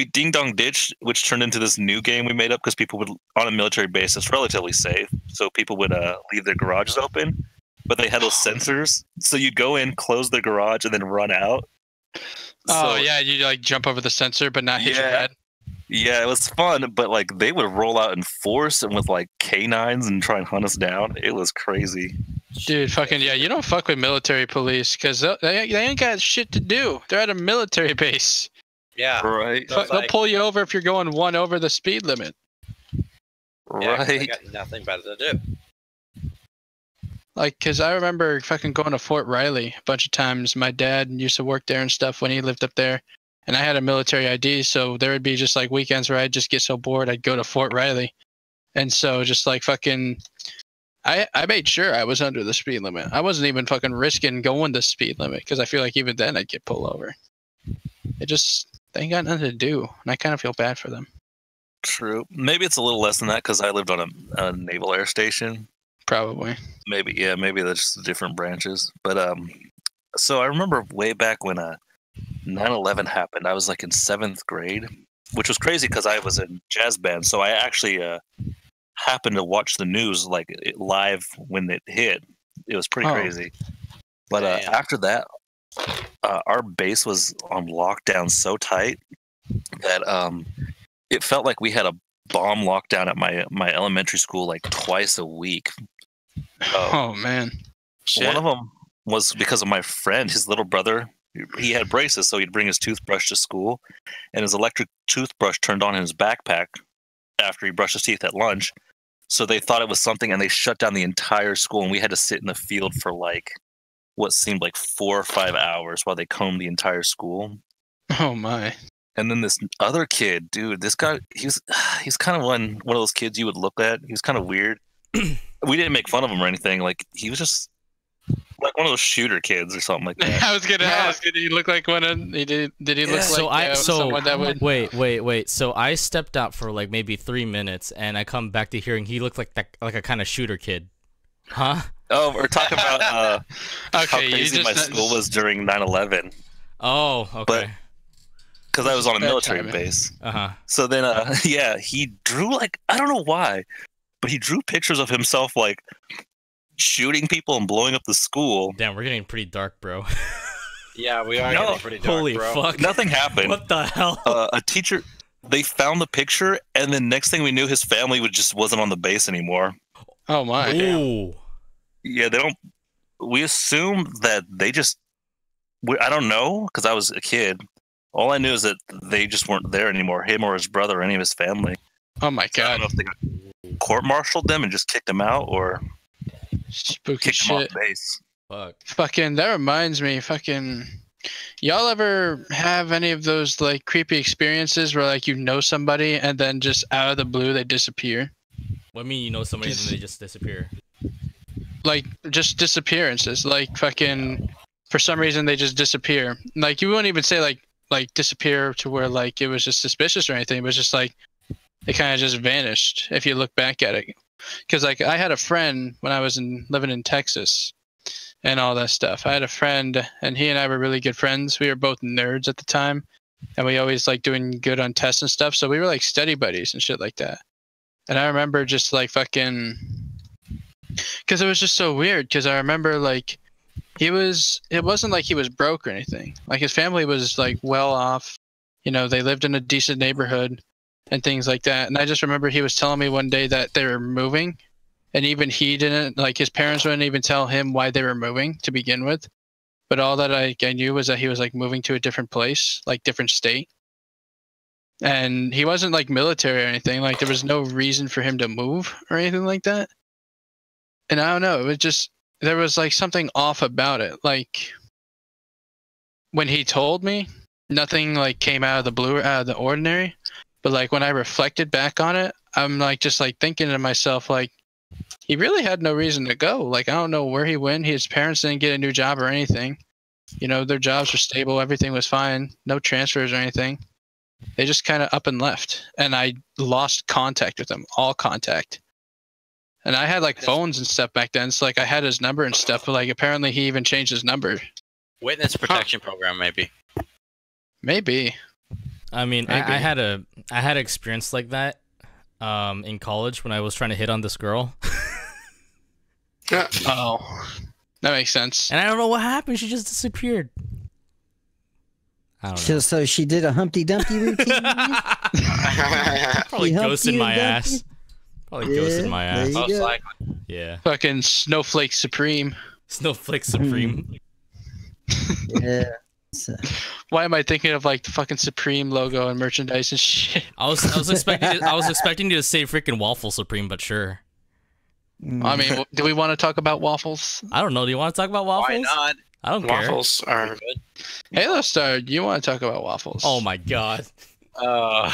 ding dong ditch, which turned into this new game we made up because people would on a military base. It's relatively safe, so people would leave their garages open, but they had those sensors, so you'd go in, close the garage, and then run out. Oh yeah, you like jump over the sensor but not hit your head. Yeah, it was fun, but like they would roll out in force and with like canines and try and hunt us down. It was crazy. Dude, fucking yeah, you don't fuck with military police because they ain't got shit to do. They're at a military base. Yeah. Right. So They'll pull you over if you're going 1 over the speed limit. Yeah, 'cause they Right. got nothing better to do. Like, because I remember fucking going to Fort Riley a bunch of times. My dad used to work there and stuff when he lived up there. And I had a military ID, so there would be just like weekends where I'd just get so bored I'd go to Fort Riley. And so just like fucking, I made sure I was under the speed limit. I wasn't even fucking risking going the speed limit because I feel like even then I'd get pulled over. They ain't got nothing to do, and I kind of feel bad for them. True. Maybe it's a little less than that because I lived on a naval air station. Probably. Maybe that's just different branches. But so I remember way back when 9/11 happened. I was like in 7th grade, which was crazy because I was in jazz band. So I actually happened to watch the news like live when it hit. It was pretty crazy. But after that, our base was on lockdown so tight that it felt like we had a bomb lockdown at my elementary school like twice a week. Oh man. Shit. One of them was because of my friend, his little brother. He had braces, so he'd bring his toothbrush to school, and his electric toothbrush turned on in his backpack after he brushed his teeth at lunch. So they thought it was something, and they shut down the entire school, and we had to sit in the field for like what seemed like 4 or 5 hours while they combed the entire school. Oh my. And then this other kid, dude, this guy, he's kind of one of those kids you would look at. He was kind of weird. We didn't make fun of him or anything. Like he was just like one of those shooter kids or something like that. I was gonna ask, did he look like one of? Did he look like someone that would? Wait. So I stepped out for like maybe 3 minutes, and I come back to hearing he looked like a kind of shooter kid. Huh? Oh, we're talking about okay, how crazy my school was during 9/11. Oh, okay. But because I was on a military base. So then, yeah, he drew like I don't know why, but he drew pictures of himself like shooting people and blowing up the school. Damn, we're getting pretty dark, bro. Yeah, we are getting pretty dark, holy bro. fuck. Nothing happened. What the hell? A teacher, they found the picture, and then next thing we knew, his family wasn't on the base anymore. Oh my. Ooh. Yeah, they don't. We assume that they just. I don't know, because I was a kid. All I knew is that they just weren't there anymore. Him or his brother or any of his family. Oh my So I don't god. know if they court-martialed them and just kicked them out, or Spooky kicked them off shit. base. Fuck. Fucking, that reminds me, y'all ever have any of those like creepy experiences where like you know somebody and then just out of the blue they disappear? What do you mean you know somebody and then they just disappear? Like just disappearances, like fucking for some reason they just disappear. Like you wouldn't even say like disappear to where like it was just suspicious or anything, but just like it kind of just vanished if you look back at it. Because like I had a friend when I was living in Texas and all that stuff. I had a friend and he and I were really good friends. We were both nerds at the time and we always like doing good on tests and stuff. So we were like study buddies and shit like that. And I remember just like fucking, because it was just so weird. Because I remember like it wasn't like he was broke or anything. Like his family was like well off. You know, they lived in a decent neighborhood and things like that. And I just remember he was telling me one day that they were moving. And even he didn't, like his parents wouldn't even tell him why they were moving to begin with. But all that I knew was that he was like moving to a different place, like different state. And he wasn't like military or anything. Like there was no reason for him to move or anything like that. And I don't know, it was just, there was like something off about it. Like when he told me, nothing like came out of the blue or out of the ordinary. But like when I reflected back on it, I'm like just like thinking to myself, like, he really had no reason to go. Like, I don't know where he went. His parents didn't get a new job or anything. You know, their jobs were stable. Everything was fine. No transfers or anything. They just kind of up and left. And I lost contact with them, all contact. And I had like phones and stuff back then. So like I had his number and stuff, but like apparently he even changed his number. Witness protection program, maybe. Maybe. I mean, I had an experience like that in college when I was trying to hit on this girl. Oh, that makes sense. And I don't know what happened. She just disappeared. I don't know. So she did a Humpty Dumpty routine? Probably ghosted my ass. Probably ghosted my ass. Most likely. Yeah. Fucking Snowflake Supreme. Snowflake Supreme. Yeah. So. Why am I thinking of like the fucking Supreme logo and merchandise and shit? I was expecting you to say freaking Waffle Supreme, but sure. I mean, do we want to talk about waffles? I don't know. Do you want to talk about waffles? Why not? I don't care. Waffles are Good. Halo Star, do you want to talk about waffles? Oh my god. Uh,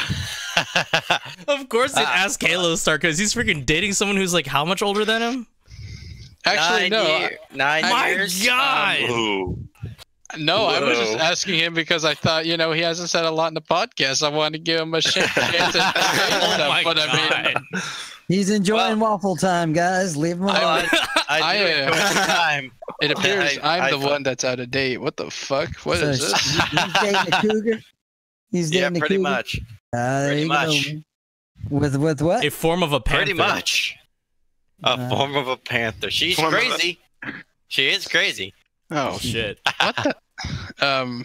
Of course they'd ask Halo Star because he's freaking dating someone who's like how much older than him? Actually, no. Nine My years. god. Ooh. No, I was just Whoa. asking him because I thought, you know, he hasn't said a lot in the podcast. I wanted to give him a chance to say Oh stuff, my but I mean, god. He's enjoying waffle time, guys. Leave him alone. I do it every time. it appears I I'm the one that's out of date. What the fuck? What So is this? He's dating a cougar? He's Yeah, dating a pretty cougar? much. There Pretty you go. much. With what? A form of a panther. Pretty much. A form of a panther. She's Form of a- crazy. She is crazy. Oh, Shit. what the?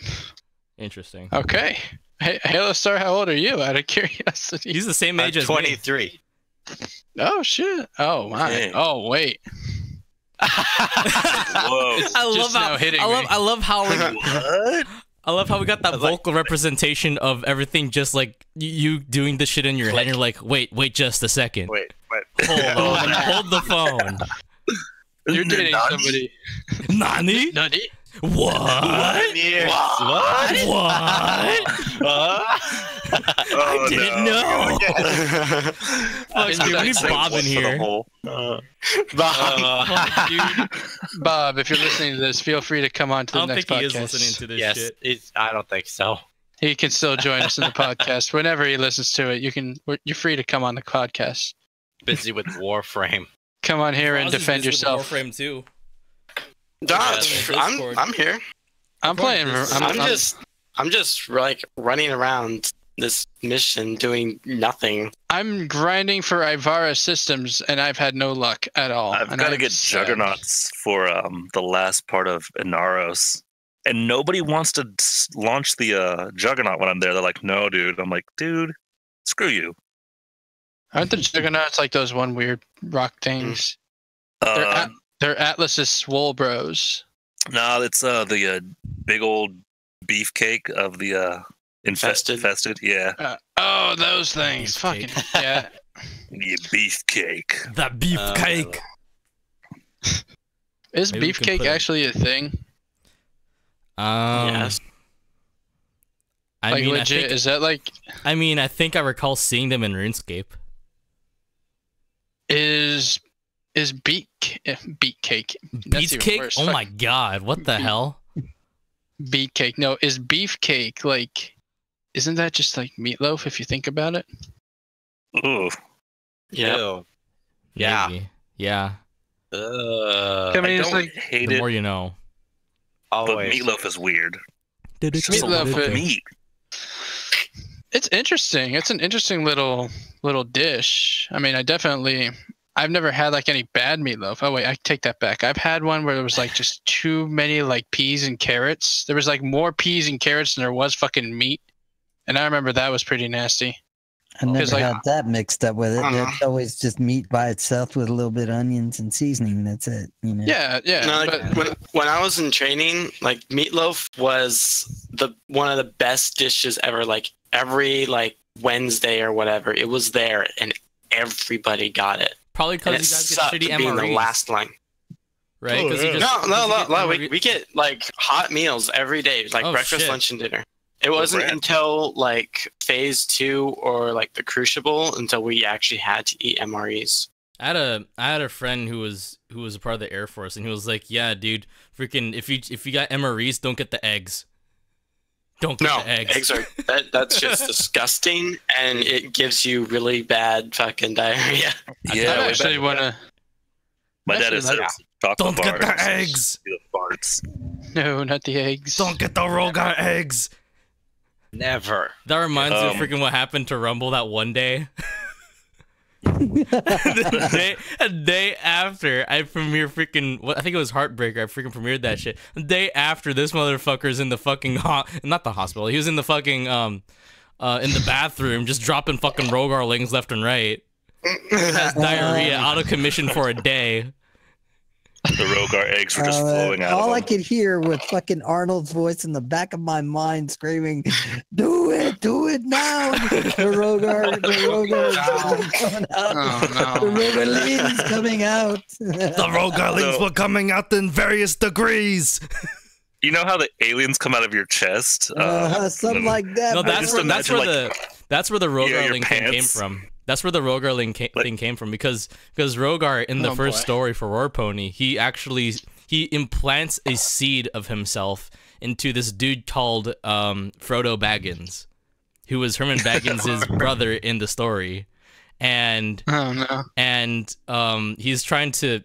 Interesting. Okay. Hey, Halo Star, how old are you? Out of curiosity. He's the same age as me. 23. Oh shit. Oh my. Dang. Oh wait. Whoa. I love Just now how hitting I love me. I love how What? I love how we got that was like- vocal representation of everything, just like you doing this shit in your head. And you're like, wait, just a second. Wait. Hold on, hold the phone. You're dating Nani? somebody. Nani? Nutty? What? What? What? What? Oh, didn't know. Fuck, dude, we need Bob in here. Dude, Bob, if you're listening to this, feel free to come on to the I don't next think podcast. he is listening to this Yes, shit. I don't think so. He can still join us in the podcast whenever he listens to it. You're free to come on the podcast. Busy with Warframe. Come on here and Roz is defend busy with yourself. Warframe too. I'm here. I'm playing. I'm just like running around this mission doing nothing. I'm grinding for Ivara systems, and I've had no luck at all. I've And got to I'm get sad. Juggernauts for the last part of Inaros. And nobody wants to launch the Juggernaut when I'm there. They're like, no, dude. I'm like, dude, screw you. Aren't the Juggernauts like those one weird rock things? They're Atlas's swole bros. No, it's the big old beefcake of the infested. Yeah. Oh, those things. Beefcake. Fucking yeah. Yeah, beefcake. That beefcake. Is Maybe we can beefcake put it- actually a thing? Yes. I Like mean, legit? Is that like I think I recall seeing them in RuneScape. is beefcake? Beefcake? Oh my god, what the hell? Beefcake. No, is beefcake like? Isn't that just like meatloaf if you think about it? Ooh. Yeah. Ew. Yeah. Maybe. Yeah. I I mean, it's don't like hate The it, more you know. but Always. meatloaf is weird. Meatloaf It's a lot of is- meat. it's interesting. It's an interesting little dish. I mean, I've never had like any bad meatloaf. Oh wait, I take that back. I've had one where there was like just too many like peas and carrots. There was like more peas and carrots than there was fucking meat. And I remember that was pretty nasty. I never Because, like, had that mixed up with it. Uh-huh. It's always just meat by itself with a little bit of onions and seasoning. That's it. You know? Yeah, yeah. No, but- like, when I was in training, like meatloaf was one of the best dishes ever. Like every like Wednesday or whatever, it was there and everybody got it. Probably And because it you guys sucked get shitty being the MREs, last line. right? Oh, 'Cause you yeah. just- No, because you get we get like hot meals every day, like Oh, breakfast, shit. lunch, and dinner. It wasn't Brad. until like phase 2 or like the Crucible until we actually had to eat MREs. I had a friend who was a part of the Air Force, and he was like, "Yeah, dude, freaking if you got MREs, don't get the eggs. Don't get No, the eggs. are that's just disgusting, and it gives you really bad fucking diarrhea. Yeah, I actually want to. my dad actually has said like- it's chocolate Don't get the bars. eggs. The farts. No, not the eggs. Don't get the Rogar eggs." Never. That reminds me of Um, freaking what happened to Rumble that one day. the day after I premiered I think it was Heartbreaker. I freaking premiered that shit. The day after, this motherfucker's in the fucking not the hospital. He was in the fucking in the bathroom, just dropping fucking Rogar lings left and right. Has diarrhea, out of commission for a day. The Rogar eggs were just flowing out all of I him. could hear was fucking Arnold's voice in the back of my mind screaming, do it now. The Rogar is coming out. Oh The no. Rogar is coming out. The Rogar lings were coming out in various degrees. You know how the aliens come out of your chest? Something like that. No, but I that's just where imagine, that's where the Rogar your link thing came pants. from. That's where the Rogar link thing came from because Rogar in the Oh, first boy. story for War Pony, he implants a seed of himself into this dude called Frodo Baggins, who was Herman Baggins' brother in the story, and Oh no. he's trying to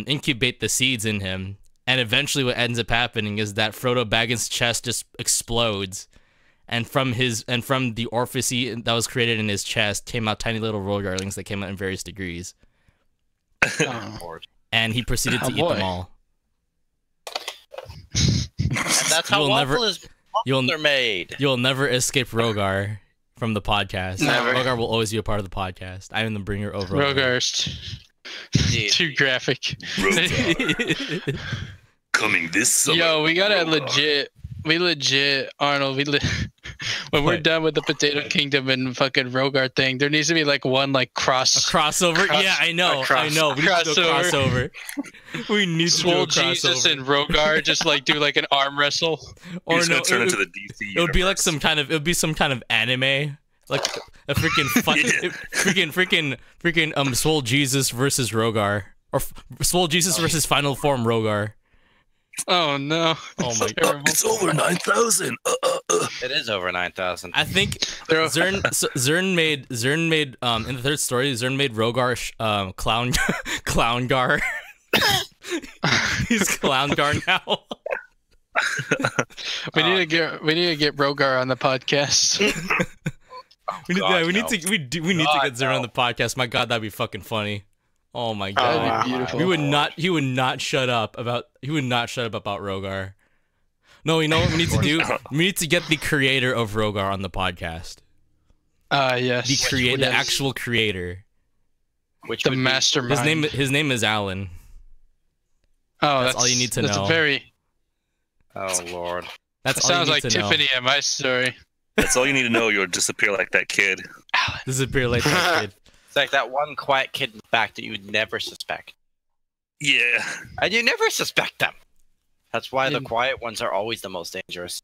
incubate the seeds in him, and eventually what ends up happening is that Frodo Baggins' chest just explodes. And from the orifice that was created in his chest came out tiny little Rogarlings that came out in various degrees. Oh. And he proceeded to Oh, eat boy. them all. And that's how You'll never- waffles are made. You'll never escape Rogar from the podcast. Never. Rogar will always be a part of the podcast. I am the bringer of Rogar. Rogar's Indeed. too graphic. Rogar coming this summer. Yo, we gotta Rogar. legit, Arnold, when we're What? done with the Potato Kingdom and fucking Rogar thing, there needs to be like one like crossover. Yeah, I know. I know. We need to do a crossover. We need to do a Swole crossover. Jesus and Rogar just like do like an arm wrestle. Or He's no, gonna turn into the DC. it would be like some kind of. It would be some kind of anime, like a freaking freaking Swole Jesus versus Rogar, or Swole Jesus versus Final Form Rogar. Oh no! Oh my God. It's over 9,000. It is over 9,000. I think Zern made in the third story. Zern made Rogar Clowngar. He's Clowngar now. We need to get Rogar on the podcast. We need to get Zern on the podcast. My God, that'd be fucking funny. Oh my God, That'd be beautiful. He would not shut up about Rogar. No, you know what we need to do? We need to get the creator of Rogar on the podcast. Yes. The actual creator. Which the would be- mastermind. His name is Alan. Oh, That's all you need to know. Very. Oh Lord. That's all Sounds you like need to know. Tiffany at my story. That's all you need to know. You'll disappear like that kid. Disappear like that kid. It's like that one quiet kid in the back that you would never suspect. Yeah. And you never suspect them. That's why the In- quiet ones are always the most dangerous.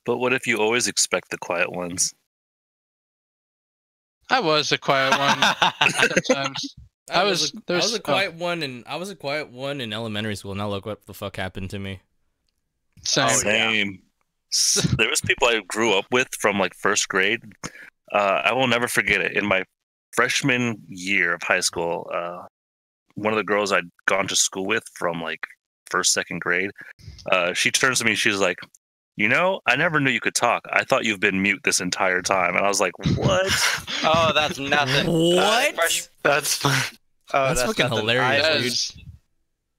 But what if you always expect the quiet ones? I was a quiet one sometimes. I was a quiet one in elementary school. Now look what the fuck happened to me. Same. Oh, yeah. Same. There was people I grew up with from like first grade. I will never forget it. In my freshman year of high school, one of the girls I'd gone to school with from like first, second grade, she turns to me. She's like, "You know, I never knew you could talk. I thought you've been mute this entire time." And I was like, "What?" Oh, that's nothing. What? That's fun. Oh, That's fucking nothing. hilarious, That dude. is-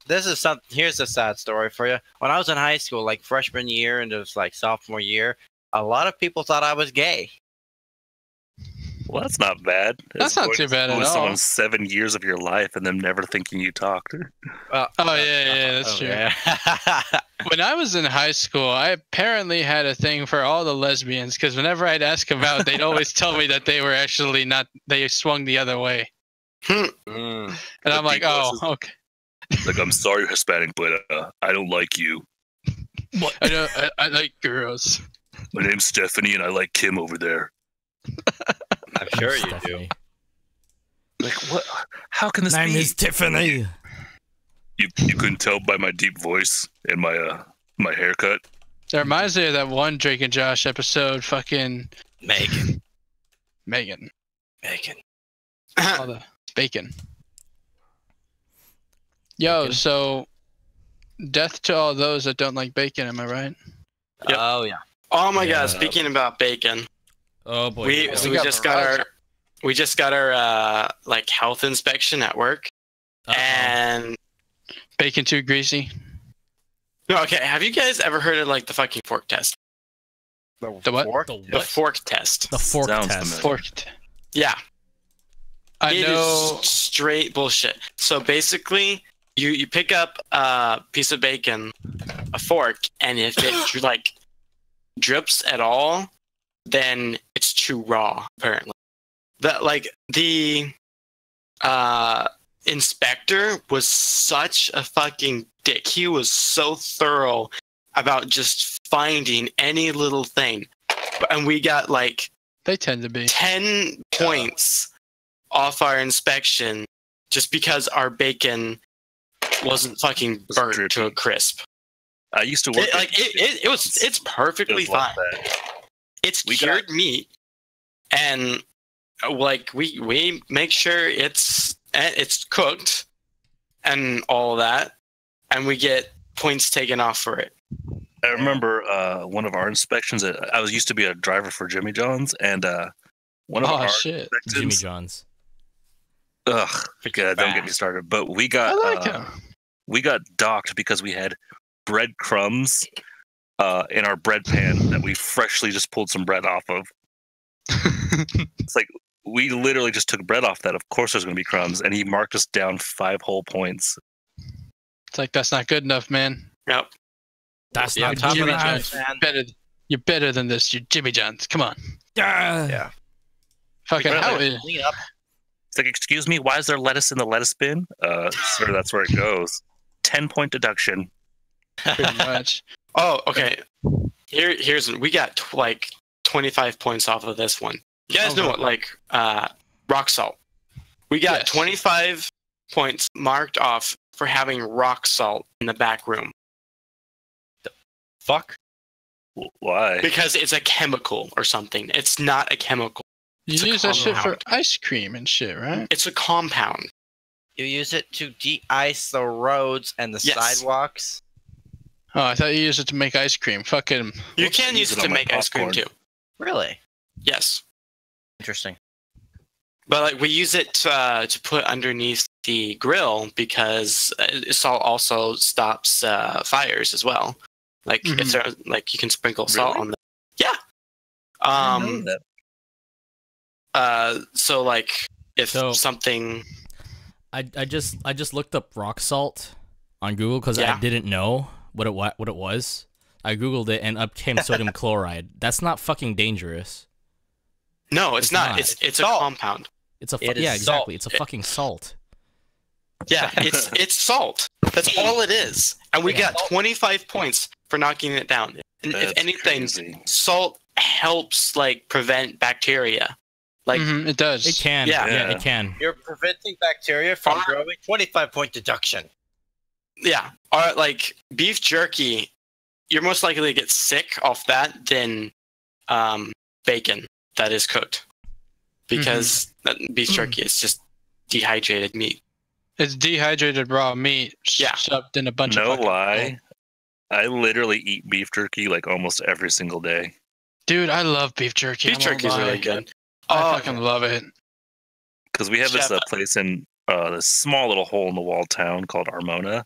This is something. Here's a sad story for you. When I was in high school, like freshman year and it was like sophomore year, a lot of people thought I was gay. Well, that's not bad. That's not too bad at With all. someone 7 years of your life and them never thinking you talked. Oh yeah, that's true. Yeah. When I was in high school, I apparently had a thing for all the lesbians because whenever I'd ask them out, they'd always tell me that they were actually not. They swung the other way, Mm. and I'm like, oh, okay. Like, I'm sorry, Hispanic, but I don't like you. I like girls. My name's Stephanie, and I like Kim over there. I'm sure you do. Stephanie. Like, what? How can this Name be? is Tiffany. You couldn't tell by my deep voice and my my haircut. That reminds me of that one Drake and Josh episode. Fucking Megan. Megan. Megan. All the bacon. Yo, Bacon. so death to all those that don't like bacon. Am I right? Yep. Oh yeah. Oh my Yeah. God! Speaking about bacon, Oh boy. we just got our like health inspection at work, and Bacon too greasy. no, okay. Have you guys ever heard of like the fucking fork test? The what? Fork? The The what? fork test. The fork Sounds test. familiar. Forked. Yeah, I it know. is straight bullshit. So basically, you pick up a piece of bacon, a fork, and if it like drips at all, then it's too raw. Apparently, the inspector was such a fucking dick. He was so thorough about just finding any little thing, and we got like They tend to be. 10 points off our inspection just because our bacon wasn't fucking Was burnt drippy. to a crisp. I used to work. It's perfectly It was fine. like that. It's We cured meat, and like we make sure it's cooked and all that, and we get points taken off for it. I remember one of our inspections. I was used to be a driver for Jimmy John's, and one of Oh our shit! Jimmy inspections. John's. Ugh, God, don't get me started. But we I got like him. we got docked because we had breadcrumbs in our bread pan that we freshly just pulled some bread off of. It's like we literally just took bread off that. Of course, there's going to be crumbs, and he marked us down 5 whole points. It's like that's not good enough, man. Yep. That's Yeah, not top good of the enough. charts, man. Better. You're better than this, you Jimmy Johns. Come on. Yeah. Fucking Brother, how is Clean up. It's like, excuse me, why is there lettuce in the lettuce bin? Sir, that's where it goes. 10-point deduction. pretty much. Oh, okay. Here's we got like 25 points off of this one. You guys know what rock salt. We got 25 points marked off for having rock salt in the back room Fuck. Why? because it's a chemical or something. It's not a chemical. You It's a use that shit for compound. ice cream and shit, right? It's a compound. You use it to de-ice the roads and the Yes. sidewalks. Oh, I thought you used it to make ice cream. Fucking. You Whoops, can use it on to my make ice cream popcorn. too. Really? Yes. Interesting. But like we use it to put underneath the grill because salt also stops fires as well. Like if there, like you can sprinkle salt Really? on the yeah. I didn't know that. So like if So- something I just looked up rock salt on Google because Yeah. I didn't know what it was. I googled it and up came sodium chloride. That's not fucking dangerous. no, it's not. not. It's a Salt. compound. It's a It is yeah, exactly. salt. It's a fucking salt. Yeah, it's it's salt. That's all it is. And we got 25 points for knocking it down. And if That's anything, crazy. salt helps like prevent bacteria. Like It does. It can. Yeah. Yeah, it can. You're preventing bacteria from growing. 25-point deduction. yeah, or like beef jerky, you're most likely to get sick off that than bacon that is cooked because that beef jerky is just dehydrated meat. It's dehydrated raw meat Yeah. shoved in a bunch of No fucking- lie. I literally eat beef jerky like almost every single day. Dude, I love beef jerky. Beef jerky is really good. I Oh, fucking love it. Because we have this Chef- place in this small little hole in the wall town called Armona,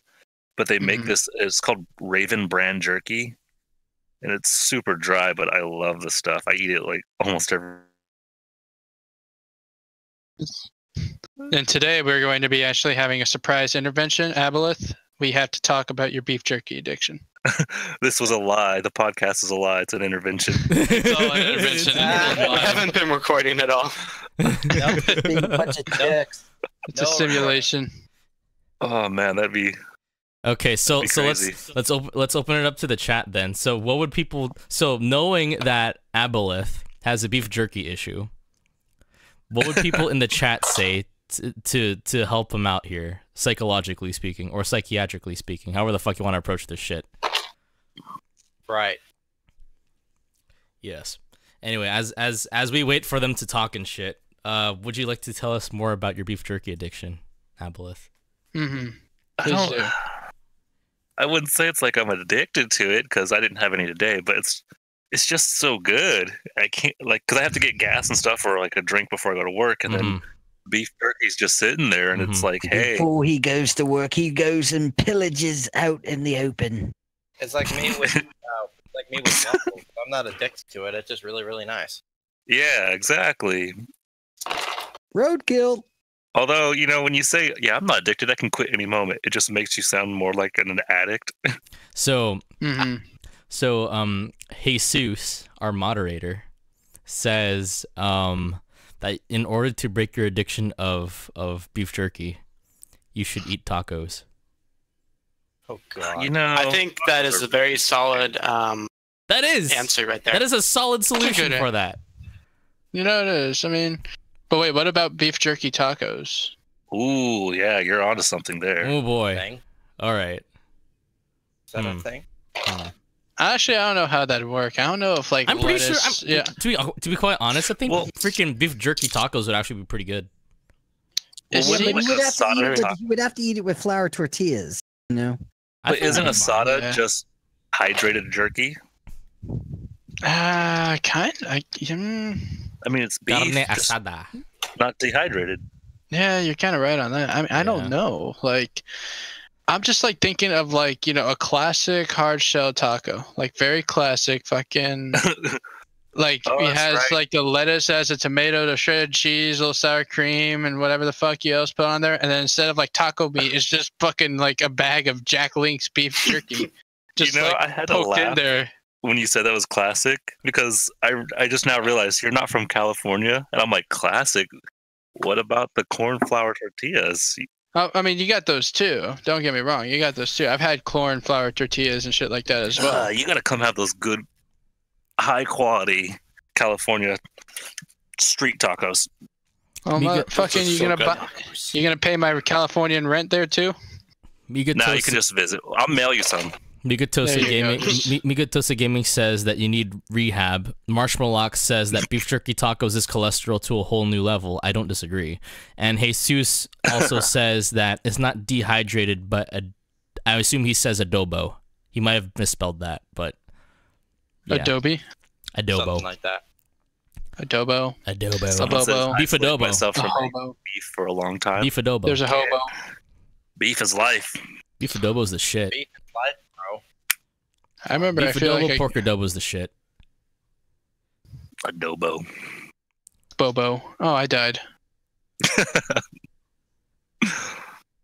but they make Mhm. this. It's called Raven Brand Jerky, and it's super dry, but I love the stuff. I eat it like almost every. And today we're going to be actually having a surprise intervention. Aboleth, we have to talk about your beef jerky addiction. This was a lie. The podcast is a lie. It's an intervention. It's all an intervention. we haven't been recording at all. Being a bunch of dicks. It's a simulation. Oh man, that'd be Okay, so Be so crazy. let's open it up to the chat then. So what would people? So knowing that Aboleth has a beef jerky issue, what would people in the chat say to help him out here, psychologically speaking or psychiatrically speaking, however the fuck you want to approach this shit? Right. Yes. Anyway, as we wait for them to talk and shit, would you like to tell us more about your beef jerky addiction, Aboleth? I don't. I wouldn't say it's like I'm addicted to it because I didn't have any today, but it's just so good. I can't because I have to get gas and stuff or like a drink before I go to work, and then beef jerky's just sitting there, and it's like, hey, Before he goes to work, he goes and pillages out in the open. It's like me with waffles. I'm not addicted to it. It's just really, really nice. yeah, exactly. Roadkill. Although when you say, yeah, I'm not addicted, I can quit any moment. It just makes you sound more like an addict. So Jesus, our moderator, says that in order to break your addiction of beef jerky, you should eat tacos. Oh god. I think that is a very solid That is answer right there. That is a solid solution good for that. You know it is. I mean, but wait, what about beef jerky tacos? Ooh, yeah, you're onto something there. Oh boy. Thing? All right. Is that a thing? Actually, I don't know how that'd work. I don't know if like I'm pretty lettuce, sure. yeah. To be quite honest, I think freaking beef jerky tacos would actually be pretty good. It Well, seems- like You would have to eat it with flour tortillas. You know. I But think isn't that'd be asada fine. yeah. just hydrated jerky? kind. I mean, it's beef, Carne just asada. not dehydrated. Yeah, you're kind of right on that. I mean, I Yeah. don't know. Like, I'm just like thinking of like a classic hard shell taco, like very classic, fucking. Like Oh, it that's has right. like the lettuce, has a tomato, the shredded cheese, a little sour cream, and whatever the fuck you else put on there. And then instead of like taco meat, it's just fucking like a bag of Jack Link's beef jerky. Just I like had to poked in laugh. there. when you said that was classic because I just now realized you're not from California, and I'm like, classic. What about the corn flour tortillas? I mean, you got those too. Don't get me wrong. You got those too. I've had corn flour tortillas and shit like that as well. You gotta come have those good, high quality California street tacos. Oh, motherfucking, you gonna pay my Californian rent there too? Nah, you can just visit. I'll mail you some. Migatosa Gaming says that you need rehab. Marshmallow Lock says that beef jerky tacos is cholesterol to a whole new level. I don't disagree. And Jesus also says that it's not dehydrated, but I assume he says adobo. He might have misspelled that, but yeah. Adobo, something like that. Adobo. Beef adobo. Myself from beef for a long time. Beef adobo. There's a hobo. Beef is life. Beef adobo is the shit. Beef is life, bro. I remember. Beef adobo, pork adobo is the shit. Adobo. Bobo. Oh, I died.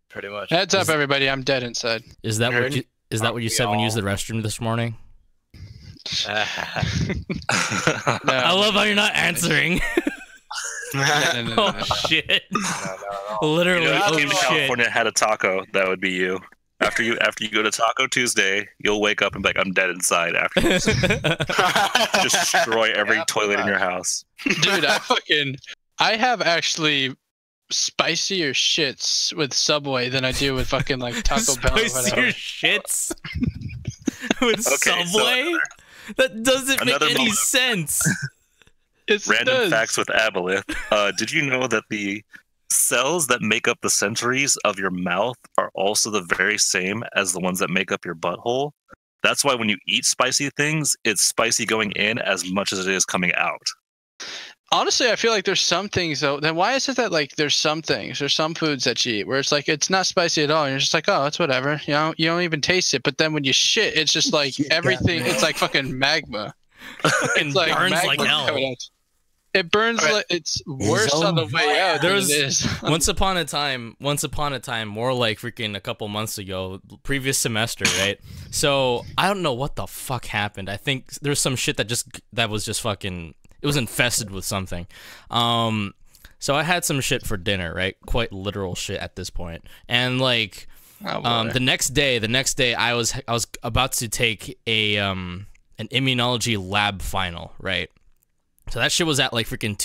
Pretty much. Heads up, everybody! I'm dead inside. Is that what you? Is that what you said when you used the restroom this morning? No. I love how you're not answering. No. Oh shit! No. Literally, You know, if you came to shit! California had a taco, that would be you. After you go to Taco Tuesday, you'll wake up and be like, I'm dead inside. After you destroy every toilet in your house. Dude, I have actually spicier shits with Subway than I do with fucking like Taco Bell. Spicier shits with Subway? That doesn't make any sense. Random facts with Aboleth. Did you know that the cells that make up the centuries of your mouth are also the very same as the ones that make up your butthole? That's why when you eat spicy things, it's spicy going in as much as it is coming out. Honestly, I feel like there's some things though. Then why is it that like there's some foods that you eat where it's like it's not spicy at all, and you're just like, oh, it's whatever. You know, you don't even taste it. But then when you shit, it's just like everything. It's like fucking magma. It like burns like hell. It burns like it's worse on the way out than it is. Once upon a time, more like freaking a couple months ago, previous semester, right? So I don't know what the fuck happened. I think there's some shit that was just fucking. It was infested with something. So I had some shit for dinner, right? Quite literal shit at this point. And like, the next day, I was about to take an immunology lab final, right? So that shit was at like freaking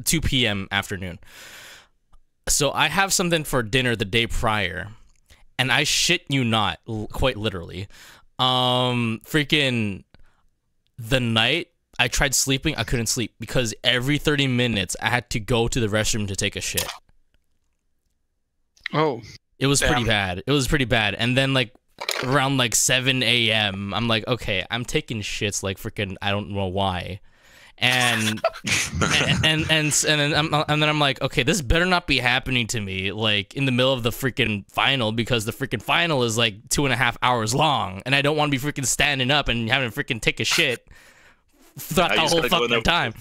2 p.m. afternoon. So I have something for dinner the day prior, and I shit you not, quite literally. Freaking the night I tried sleeping, I couldn't sleep because every 30 minutes I had to go to the restroom to take a shit. Oh. It was pretty bad. It was pretty bad. And then like around like 7 a.m., I'm like, okay, I'm taking shits like freaking I don't know why. And then I'm like, okay, this better not be happening to me like in the middle of the freaking final, because the freaking final is like 2.5 hours long, and I don't want to be freaking standing up and having to freaking take a shit throughout the whole fucking time.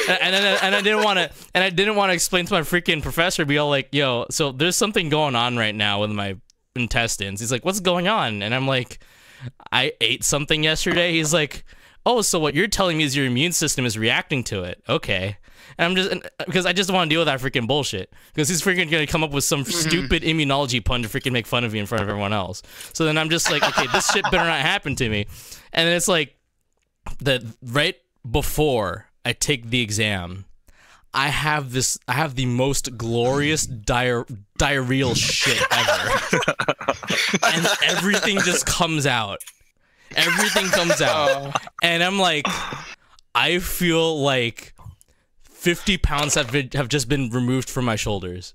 And I didn't want to explain to my freaking professor, be all like, yo, so there's something going on right now with my intestines. He's like, what's going on? And I'm like, I ate something yesterday. He's like, oh, so what you're telling me is your immune system is reacting to it. Okay. And I'm just, because I just want to deal with that freaking bullshit. Because he's freaking going to come up with some stupid immunology pun to freaking make fun of me in front of everyone else. So then I'm just like, okay, this shit better not happen to me. And then it's like, right before I take the exam, I have the most glorious diarrheal shit ever. And everything just comes out. Everything comes out. And I'm like, I feel like 50 pounds have just been removed from my shoulders.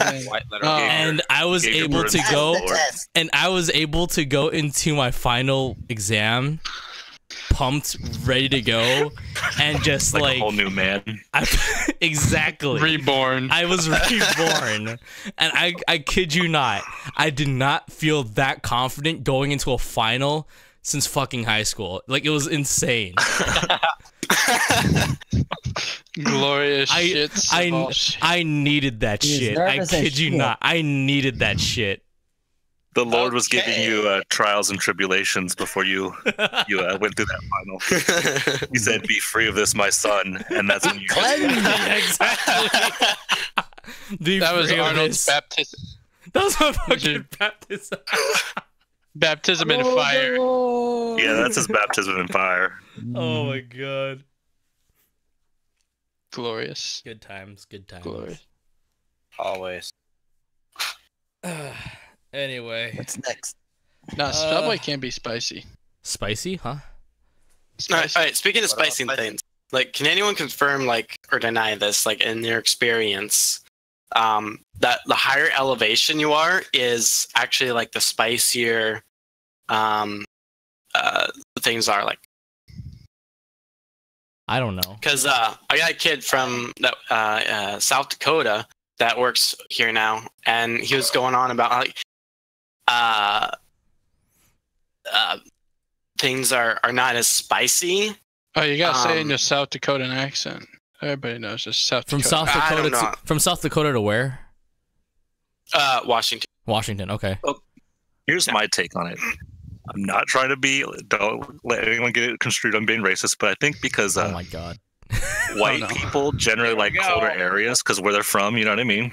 And I was able to go into my final exam pumped, ready to go, and just like a whole new man. Exactly. Reborn. I was reborn. And I kid you not, I did not feel that confident going into a final since fucking high school. Like, it was insane. Glorious shits. I needed that shit. I kid you not. I needed that shit. The Lord was giving you trials and tribulations before you went through that final. He said, "Be free of this, my son," and that's when you. Exactly. That was Arnold's baptism. That was a fucking baptism. Baptism in fire. Yeah, that's his baptism in fire. Oh my god. Glorious. Good times. Good times. Glorious. Always. Anyway. What's next? No, Subway can't be spicy. Spicy, huh? All right, speaking of spicing things, like, can anyone confirm, like, or deny this, like, in their experience, that the higher elevation you are is actually, like, the spicier things are, like? I don't know. Because I got a kid from South Dakota that works here now, and he was going on about, like, things are not as spicy. Oh, you gotta say it in your South Dakotan accent. Everybody knows it's South From Dakota. South Dakota from South Dakota to where? Washington. Washington, okay. Here's my take on it. I'm not trying to be. Don't let anyone get it construed on being racist, but I think because oh my god, white people generally like colder areas because where they're from. You know what I mean?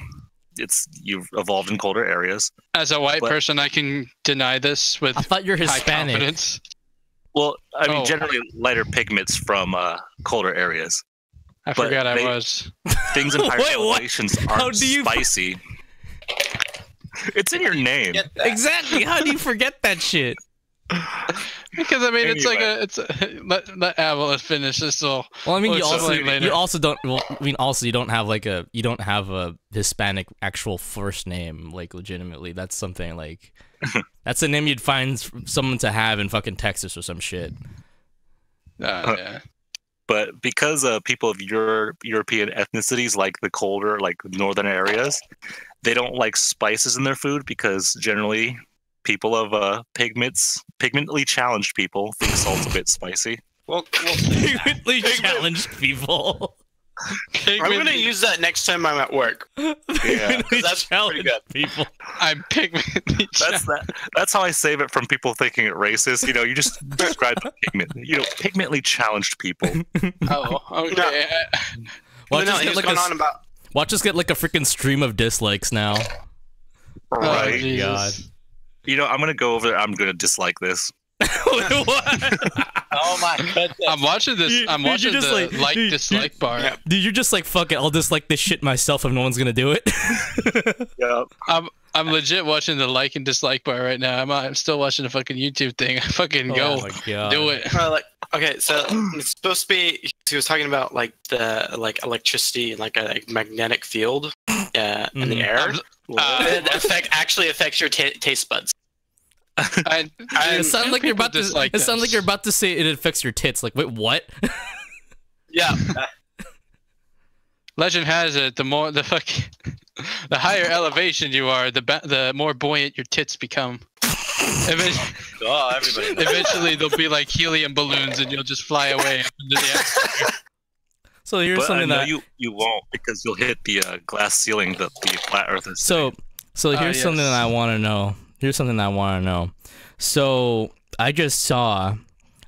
You've evolved in colder areas. As a white person, I can deny this with I thought you're high Hispanic. confidence. Well, I mean, generally lighter pigments from colder areas. I forgot I was. Things in higher elevations How aren't do you spicy. It's in your name. Exactly. How do you forget that shit? Because I mean, Anyway. let Avalon finish this. So Well, I mean, we'll you explain also later. don't. Well, I mean, also you don't have a Hispanic actual first name, like legitimately. That's something like that's a name you'd find someone to have in fucking Texas or some shit. Yeah. But because people of European ethnicities like the colder, like northern areas, they don't like spices in their food because generally people of pigmentally challenged people think salt's a bit spicy. Well, Pigmentally challenged people. I'm gonna use that next time I'm at work. Yeah, That's pretty good. People. I'm pigmentally that's how I save it from people thinking it racist. You know, you just describe pigment. You know, pigmentally challenged people. Oh, okay. Watch us He get was like going on about. watch us get like a freaking stream of dislikes now. Right. Oh, Jesus. God. You know, I'm gonna go over there. I'm gonna dislike this. What? oh my goodness. I'm watching this. I'm watching just the dislike bar. Dude, you're just like, fuck it, I'll dislike this shit myself if no one's gonna do it. Yeah. I'm legit watching the like and dislike bar right now. I'm still watching the fucking YouTube thing. Fucking go, Oh my god. do it. Okay, so it's supposed to be. He was talking about like the electricity, like a magnetic field in the air. It actually affects your taste buds. It sounds like you're about to. It sounds like you're about to say it affects your tits. Like, wait, what? Yeah. Legend has it, the higher elevation you are, the more buoyant your tits become. Eventually they'll be like helium balloons and you'll just fly away into the atmosphere. So here's something that you won't because you'll hit the glass ceiling that the flat Earth is. So here's something that I want to know. So I just saw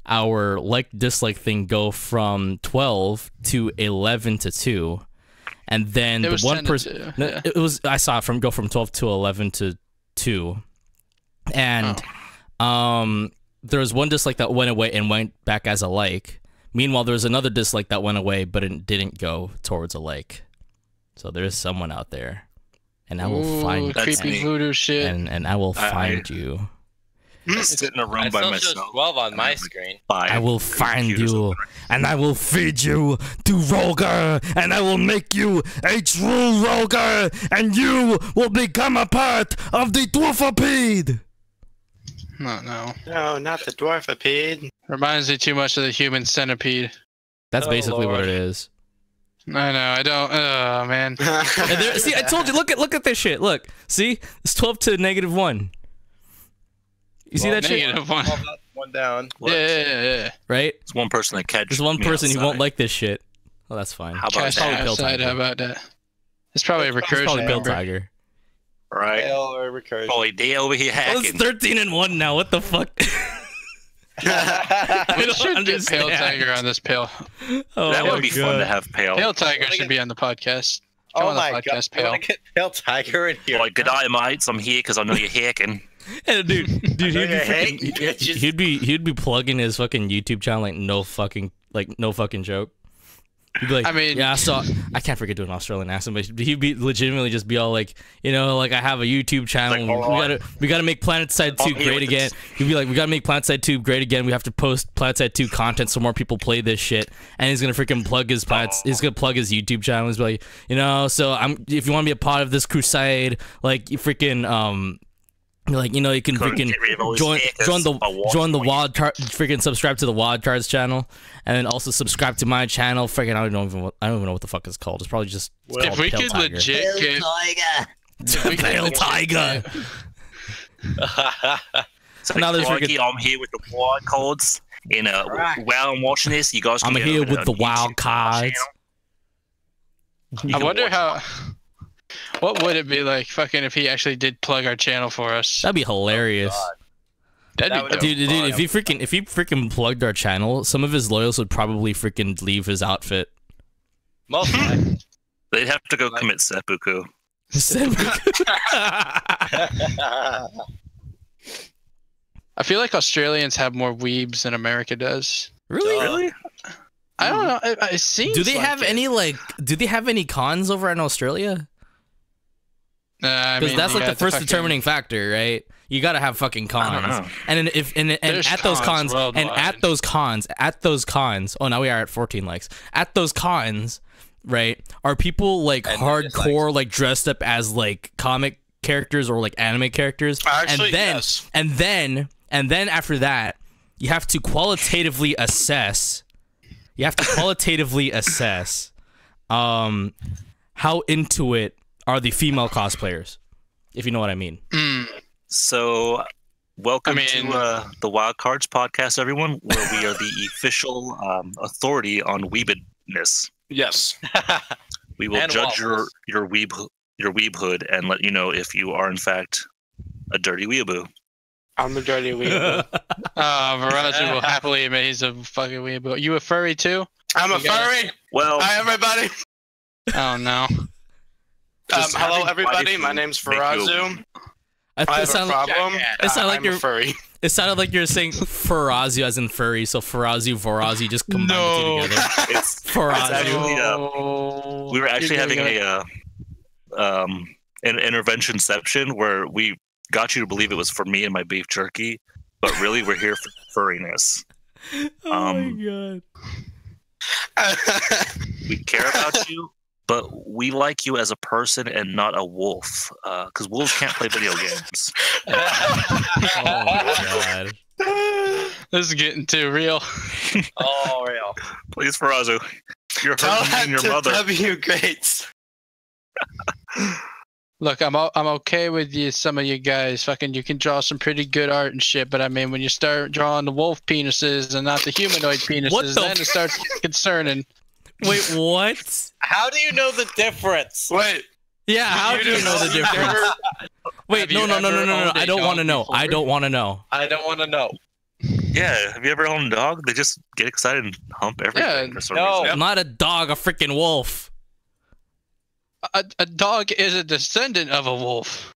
our like dislike thing go from 12 to 11 to 2, and then It was the one 10 to person 2, yeah. it was I saw it go from 12 to 11 to 2, and there was one dislike that went away and went back as a like. Meanwhile, there was another dislike that went away but it didn't go towards a like. So there's someone out there, and I will find creepy voodoo shit. and I will find you. I sit in a room I by still myself. shows 12 on my screen. I will find you, and I will feed you to Roger, and I will make you a true Roger, and you will become a part of the Dwarfapede. No. No, not the dwarfapede. Reminds me too much of the human centipede. That's Oh, basically what Lord. it is. I know, I don't. Oh, man. And there, see, I told you. Look at this shit. Look, see, it's 12 to -1. You see that shit? Negative one. One down. Yeah. Right? It's one person that catches. There's one me person who outside. won't like this shit. Well, that's fine. How about Cash that? outside, how about that? It's probably a It's recursion. probably Bill number. Tiger. Right. Fail or recursion. Boy, D over here Oh, it's hacking. 13-1 now. What the fuck? We don't should get Pale understand. Tiger on this Pale. Oh That my would be fun to God. have Pale. Pale Tiger should be on the podcast. Come Oh on the my god! podcast, I Pale. want to get Pale Tiger in here. Like, good day, mates. I'm here because I know you're hacking. Hey, dude, he'd be, know you freaking, hate bitches. he'd be plugging his fucking YouTube channel like no fucking joke. He'd be like, I mean- yeah, so I can't forget doing an Australian accent, but he'd be legitimately just be all like, you know, like I have a YouTube channel. Like, and we gotta make Planet Side 2 I'm here great with again. this. He'd be like, we gotta make Planet Side 2 great again. We have to post Planet Side 2 content so more people play this shit. And he's gonna freaking plug his he's gonna plug his YouTube channel. He's like, you know, so if you want to be a part of this crusade, like you freaking like, you know, you can Couldn't freaking get rid of all these join hackers by watching the what wild card, freaking subscribe to the wild cards channel, and then also subscribe to my channel. Freaking I don't even know what the fuck it's called. It's probably just If called we Pale could Tiger. legit get Pale Tiger. So Now there's crikey, freaking- I'm here with the wild cards. And Right. while I'm watching this, you guys can I'm get here over with to the YouTube wild cards. channel. You I can wonder watch what would it be like fucking if he actually did plug our channel for us? That'd be hilarious. That'd That be would dope. Dude, if he freaking plugged our channel, some of his loyals would probably freaking leave his outfit. Most likely. They'd have to go commit seppuku. I feel like Australians have more weebs than America does. Really? Really? I don't know. It seems. Do they like have it. any do they have any cons over in Australia? I Because mean, that's you like the got first fucking- determining factor, right? You gotta have fucking I don't cons. know. And then There's at those cons cons and worldwide. at those cons, oh now we are at 14 likes. At those cons, right? Are people like And hardcore like dressed up as like comic characters or like anime characters? Actually, and then yes. and then after that, you have to qualitatively assess. You have to qualitatively assess how into it are the female cosplayers, if you know what I mean. So, welcome I mean- to the Wild Cards podcast, everyone, where we are the official authority on weebedness. Yes. We will And judge waffles. your weebhood and let you know if you are in fact a dirty weeaboo. I'm a dirty weeb. Verizon will happily admit he's a fucking weeb. You a furry too? I'm a You got furry. Well, Hi, everybody. Oh no. Just Hello, having everybody. My waifu name's make you a Farazu. I It have a sounded, problem. It sounded like I'm you're- a furry. it sounded like you were saying Farazu as in furry, so Farazu, Vorazu, just combine No. the two together. it's Farazu. actually, we were actually having an intervention session where we got you to believe it was for me and my beef jerky, but really we're here for furriness. Oh my god. We care about you, but we like you as a person and not a wolf, because wolves can't play video games. Oh my god. This is getting too real. Oh, real. Please, Farazu, you're Tell hurting that your to mother. W. Greats. Look, I'm okay with you. Some of you guys, fucking, you can draw some pretty good art and shit. But I mean, when you start drawing the wolf penises and not the humanoid penises, What the then it starts concerning. Wait, what? How do you know the difference? Wait. Yeah, how do you know the You've difference? never- Wait, Have no, you no, no, ever no, no, no. owned a I don't want to dog know. before? I don't want to know. I don't want to know. Yeah, have you ever owned a dog? They just get excited and hump everything Yeah, for some no. reason. Not a dog, a freaking wolf. A dog is a descendant of a wolf.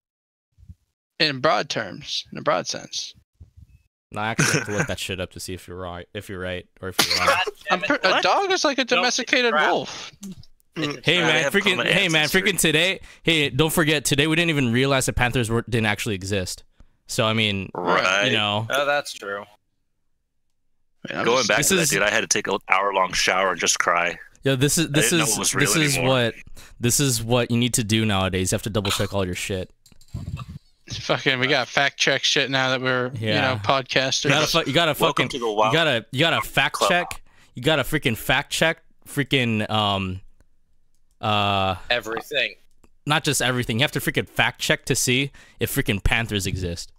In broad terms, in a broad sense. No, I actually have to look that shit up to see if you're right, or if you're wrong. A dog is like a Don't domesticated crap. wolf. Hey They man, have freaking! common Hey man, ancestry. freaking today! Hey, don't forget today we didn't even realize that Panthers didn't actually exist. So I mean, Right. you know, Oh, that's true. Going back This to that, is- dude, I had to take an hour-long shower and just cry. yeah, this is didn't know it was real anymore. this is what you need to do nowadays. You have to double check all your shit. Fucking, we got fact check shit now that we're Yeah. podcasters. You gotta Welcome fucking to the wild. you gotta fact Club. check. You gotta freaking fact check. Freaking Everything. not just everything. You have to freaking fact check to see if freaking Panthers exist.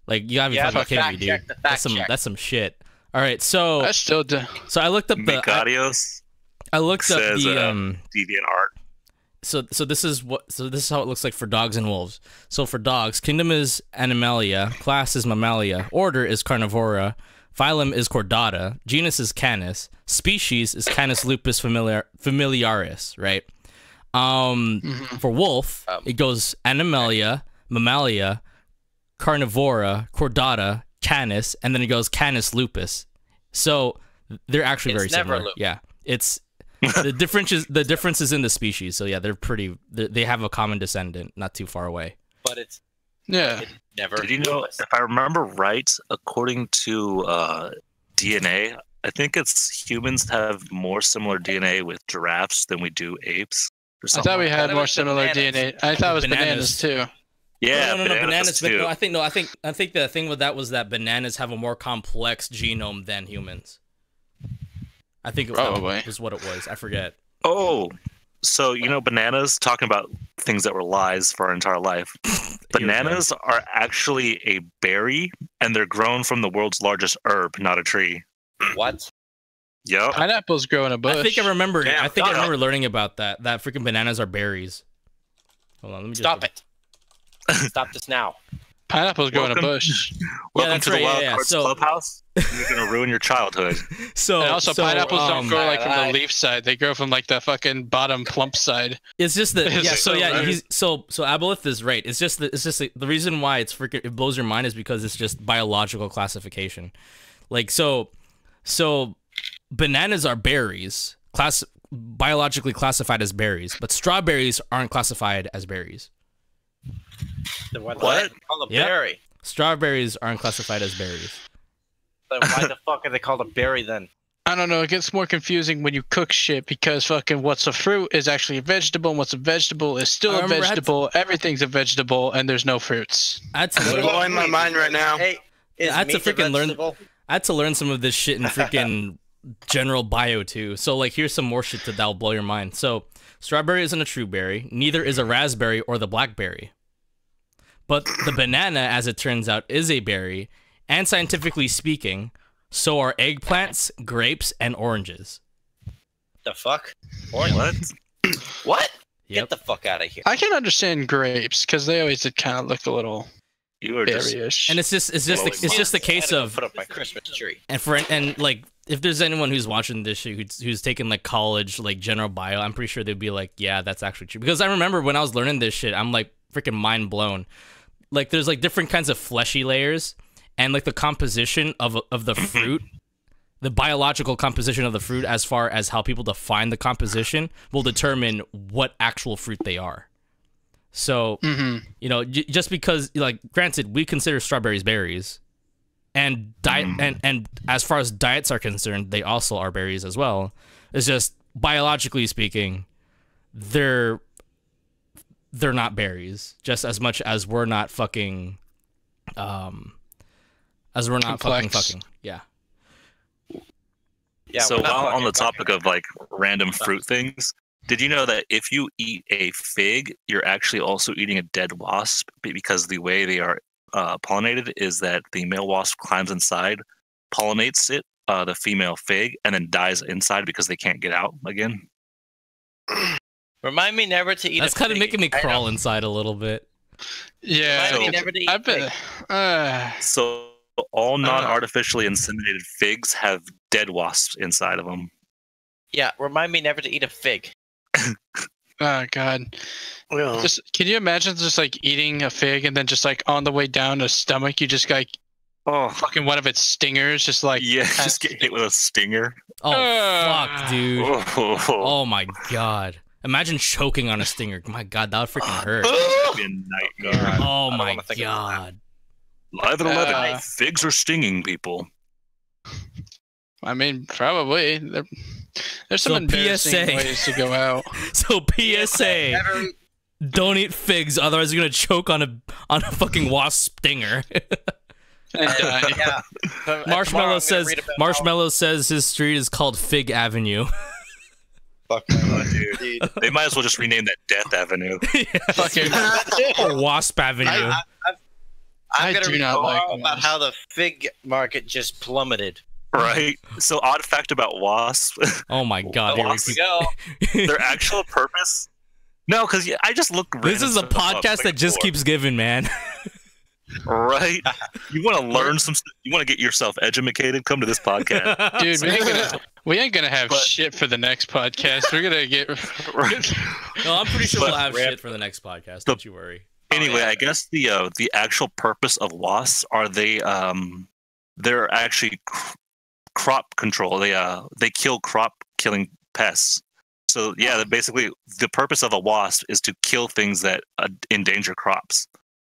Like you gotta be Yeah, fucking but kidding me, fact dude. check the fact That's some check. that's some shit. All right, so I still do. I looked up the Mikadios I looked up says the deviant art. So this is how it looks like for dogs and wolves. So for dogs, kingdom is Animalia, class is Mammalia, order is Carnivora, phylum is Chordata, genus is Canis, species is Canis lupus familiaris, right? For wolf, it goes Animalia, Mammalia, Carnivora, Chordata, Canis, and then it goes Canis lupus. So they're actually very similar. Yeah, it's the difference is in the species. So yeah, they have a common descendant not too far away. But it's never. Did you know? If I remember right, according to DNA, I think it's humans have more similar DNA with giraffes than we do apes. I thought we had more similar DNA. I thought it was bananas too. Yeah, no, bananas too. I think the thing with that was that bananas have a more complex genome than humans. I think that was what it was. I forget. Oh, so bananas, talking about things that were lies for our entire life. Bananas are actually a berry, and they're grown from the world's largest herb, not a tree. What? Yep. Pineapples grow in a bush. I think I remember. I remember learning about that. That freaking bananas are berries. Hold on, let me stop it. Stop this now. Pineapples grow in a bush. Welcome to the Wild Cards Clubhouse. You're gonna ruin your childhood. And also, pineapples don't grow like from the leaf side; they grow from like the fucking bottom plump side. It's just the so Aboleth is right. It's just the reason why it blows your mind is because it's just biological classification. Like so bananas are berries, biologically classified as berries, but strawberries aren't classified as berries. What? Called a berry. Strawberries aren't classified as berries. Then why the fuck are they called a berry then? I don't know. It gets more confusing when you cook shit because fucking what's a fruit is actually a vegetable, and what's a vegetable is still a vegetable. Everything's a vegetable, and there's no fruits. That's blowing my mind right now. Hey, I had to learn some of this shit in freaking general bio too. So like, here's some more shit that'll blow your mind. So strawberry isn't a true berry. Neither is a raspberry or the blackberry. But the banana, as it turns out, is a berry, and scientifically speaking, so are eggplants, grapes, and oranges. The fuck? What? What? Get the fuck out of here. I can understand grapes because they always did kind of look a little berry-ish. And it's just the case of put up my Christmas tree. And like, if there's anyone who's watching this shit who's taken like college like general bio, I'm pretty sure they'd be like, yeah, that's actually true. Because I remember when I was learning this shit, I'm like freaking mind blown. Like there's like different kinds of fleshy layers, and like the composition of the fruit, the biological composition of the fruit, as far as how people define the composition, will determine what actual fruit they are. So just because, like, granted, we consider strawberries berries, and and as far as diets are concerned, they also are berries as well. It's just biologically speaking, they're not berries, just as much as we're not fucking fucking. Yeah. So while on the topic of like random fruit things, did you know that if you eat a fig, you're actually also eating a dead wasp, because the way they are pollinated is that the male wasp climbs inside, pollinates it, the female fig, and then dies inside because they can't get out again. Remind me never to eat. That's kind of making me crawl inside a little bit. Yeah, Remind me never to eat. So all non-artificially inseminated figs have dead wasps inside of them. Yeah, remind me never to eat a fig. Oh god. Well, can you imagine just like eating a fig and then just like on the way down the stomach you just like fucking one of its stingers just like just get hit with a stinger. Oh fuck, dude. Oh my god. Imagine choking on a stinger. My god, that would freaking hurt. Be a nightmare. Oh my god. Live at 11. Figs are stinging people. I mean, probably. There's some embarrassing ways to go out. So PSA, don't eat figs, otherwise you're gonna choke on a fucking wasp stinger. Marshmallow says his street is called Fig Avenue. Fuck no, dude. They might as well just rename that Death Avenue. Or Wasp Avenue. I'm gonna read about how the fig market just plummeted. Right. So, odd fact about wasps. Oh my god! Wasps, their actual purpose No, because I just look. This is a random stuff up, podcast that just keeps giving, man. Right? You want to learn some? You want to get yourself educated? Come to this podcast, Dude, we ain't gonna have shit for the next podcast. We're gonna get. No, I'm pretty sure we'll have shit for the next podcast. Don't you worry. Anyway, I guess the actual purpose of wasps are they're actually crop control. They kill crop killing pests. So yeah, basically the purpose of a wasp is to kill things that endanger crops.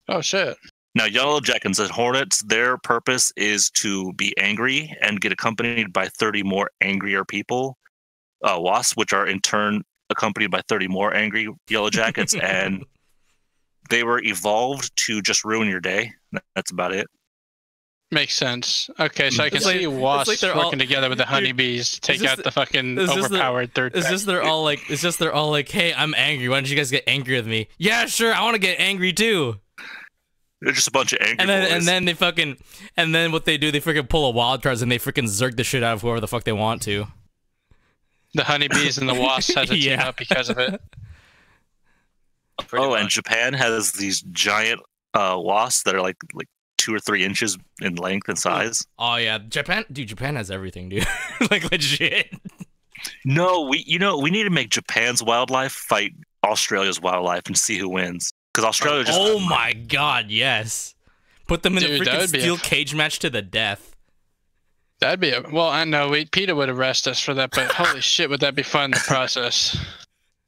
Oh shit. Now, yellow jackets and hornets, their purpose is to be angry and get accompanied by 30 more angrier people. Wasps, which are in turn accompanied by 30 more angry yellow jackets, and they were evolved to just ruin your day. That's about it. Makes sense. Okay, so I can see wasps working together with the honeybees to take out the fucking overpowered third. It's just they're all like, hey, I'm angry. Why don't you guys get angry with me? Yeah, sure. I want to get angry too. They're just a bunch of angry boys. And then what they do, they freaking pull a wild cards and they freaking zerg the shit out of whoever the fuck they want to. The honeybees and the wasps had to team up because of it. And Japan has these giant wasps that are like 2 or 3 inches in length and size. Oh yeah, Japan has everything, dude. Like legit. No, we need to make Japan's wildlife fight Australia's wildlife and see who wins. Because Australia just. Oh my god, yes. Put them in a freaking steel cage match to the death. That'd be I know PETA would arrest us for that, but holy shit, would that be fun in the process?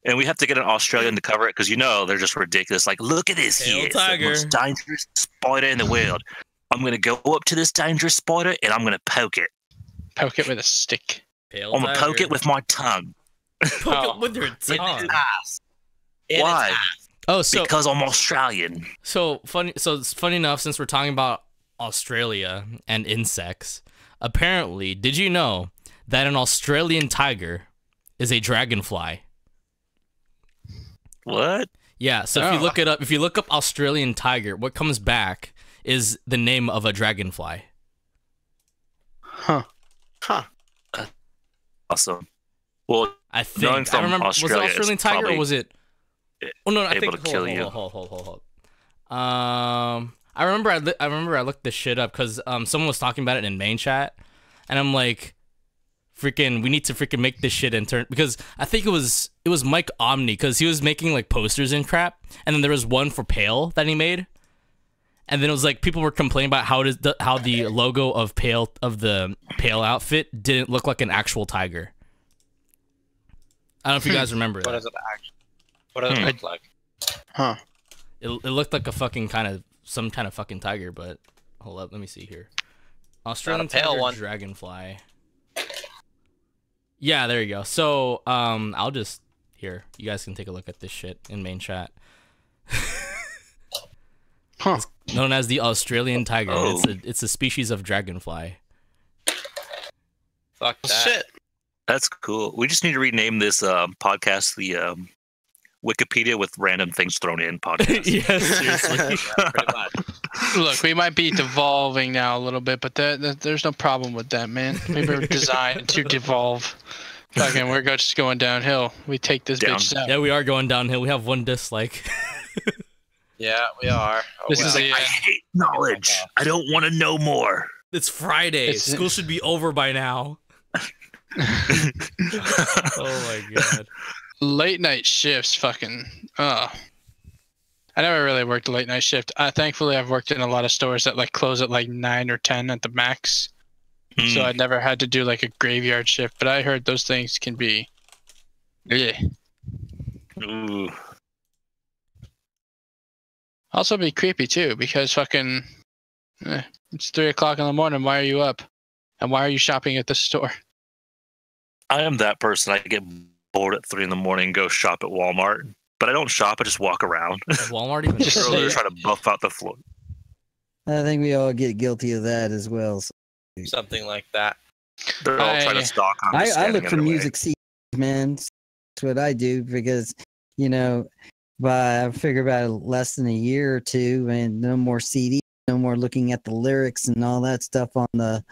And we have to get an Australian to cover it because they're just ridiculous. Like, look at this here. It's the most dangerous spider in the world. I'm gonna go up to this dangerous spider and I'm gonna poke it. Poke it with a stick. I'm gonna poke it with my tongue. Poke it with your tongue. Why? So because I'm Australian. So it's funny enough, since we're talking about Australia and insects, apparently, did you know that an Australian tiger is a dragonfly? What? Yeah, so if you look up Australian tiger, what comes back is the name of a dragonfly. Huh. Awesome. Well, I remember, was it Australian tiger or was it? Oh no, I think hold. I remember I looked this shit up because someone was talking about it in main chat, and I'm like, freaking, we need to freaking make this shit intern, because I think it was Mike Omni, because he was making like posters and crap, and then there was one for Pale that he made, and then it was like people were complaining about how the logo of the Pale outfit didn't look like an actual tiger. I don't know if you guys remember that. What does it look like? Huh. It looked like a fucking some kind of fucking tiger, but hold up, let me see here. Australian tiger dragonfly. Yeah, there you go. So, I'll just you guys can take a look at this shit in main chat. It's known as the Australian tiger. Oh. It's a species of dragonfly. Fuck that. Shit. That's cool. We just need to rename this podcast the Wikipedia with random things thrown in podcast. Yes, seriously. Pretty much. Look, we might be devolving now a little bit, but there's no problem with that, man. We were designed to devolve. Fucking, we're just going downhill. We take this bitch down. Yeah, we are going downhill. We have 1 dislike. Yeah, we are. I hate knowledge. I don't want to know more. It's Friday. School should be over by now. Oh my god. Late night shifts, fucking. I never really worked a late night shift. Thankfully, I've worked in a lot of stores that like close at like 9 or 10 at the max. So I never had to do like a graveyard shift. But I heard those things can be. Yeah. Ooh. Also be creepy too, because fucking. It's 3 o'clock in the morning. Why are you up? And why are you shopping at the store? I am that person. I get bored at 3 in the morning and go shop at Walmart. But I don't shop, I just walk around. Walmart even Just They're trying to buff out the floor. I think we all get guilty of that as well. So. Something like that. They're all trying to stalk. I look for music CDs, man. That's what I do because, I figure about less than a year or two and no more CDs, no more looking at the lyrics and all that stuff on the,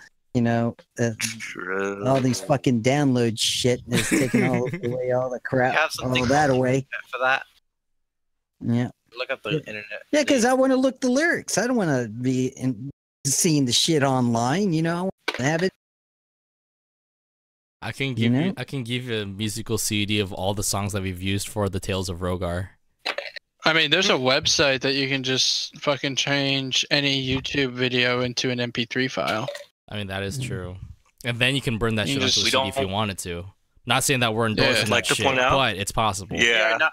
all these fucking download shit is taking all away all the crap, all that away. For that. Yeah. Look up the internet. Yeah, because I want to look the lyrics. I don't want to be seeing the shit online. You know, I want to have it. I can give you, I can give you a musical CD of all the songs that we've used for the Tales of Rogar. I mean, there's a website that you can just fucking change any YouTube video into an MP3 file. I mean, that is true. And then you can burn that shit onto a we CD if you wanted to. Not saying that we're endorsing that like to shit, point out, but it's possible. Yeah. the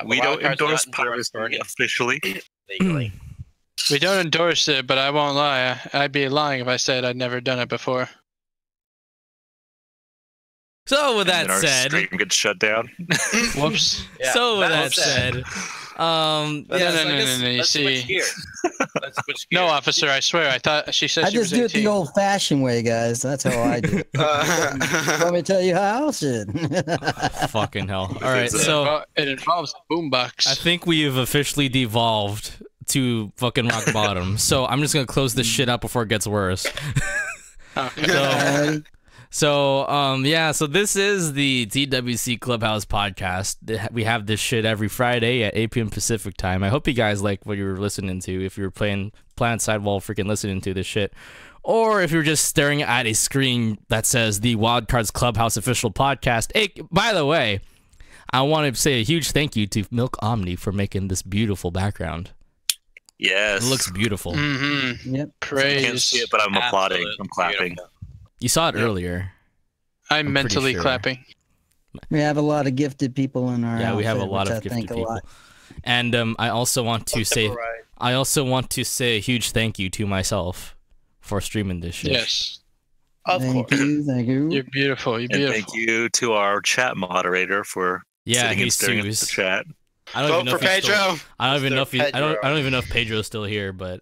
We don't wild card's endorse not endorsed piracy officially. legally. We don't endorse it, but I won't lie. I'd be lying if I said I'd never done it before. So with And that our said, stream gets shut down. Whoops. Yeah, so with that said. said, No, you see. Let's switch No, gears. officer, I swear. I thought she said I she was just do it 18. the old-fashioned way, guys. That's how I do it. Want me to tell you how? Shit. fucking hell. All right, so It involves a boombox. I think we've officially devolved to fucking rock bottom. So I'm just gonna close this shit up before it gets worse. Okay. Yeah, so this is the TWC Clubhouse podcast. We have this shit every Friday at 8 p.m. Pacific time. I hope you guys like what you were listening to. If you were playing Planet Sidewall, freaking listening to this shit, or if you're just staring at a screen that says the Wildcards Clubhouse official podcast. Hey, by the way, I want to say a huge thank you to Milk Omni for making this beautiful background. Yes. It looks beautiful. Mm-hmm. Yep. I can't see Praise. it, but I'm applauding. Absolutely I'm clapping. beautiful. You saw it earlier. I'm pretty mentally sure. clapping. We have a lot of gifted people in our Yeah, we have a outfit, lot which of I gifted think a people. lot. And I also want to say, Right. I also want to say a huge thank you to myself for streaming this shit. Yes. Of Thank course. you, thank you. You're beautiful. You're And beautiful. thank you to our chat moderator for Yeah, sitting and he's staring at the Suze. chat. I don't Vote even know for if he's still, Pedro. I don't even know if he, I Pedro. don't even know if Pedro's still here, but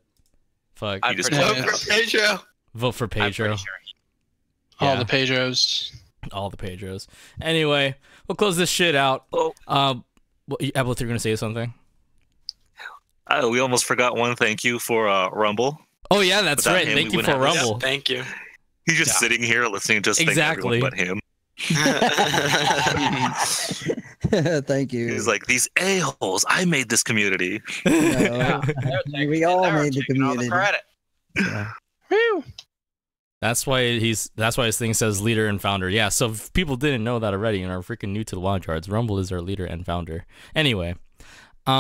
fuck, I'm just pretty vote sure- Vote for Pedro. vote for I'm Pedro. pretty sure All Yeah. the Pedros. All the Pedros. Anyway, we'll close this shit out. Oh. Apple, you're gonna say something? Oh, we almost forgot one thank you for Rumble. Oh yeah, that's Without right. him, Thank we you for wouldn't have Rumble. Thank you. He's just Yeah. sitting here listening, just Exactly. thank everyone but him. Thank you. He's like, these a-holes, I made this community. No, we all They were made the taking all community. credit. Yeah. Woo. That's why his thing says leader and founder. Yeah, so if people didn't know that already and are freaking new to the Wildcards, Rumble is our leader and founder. Anyway, He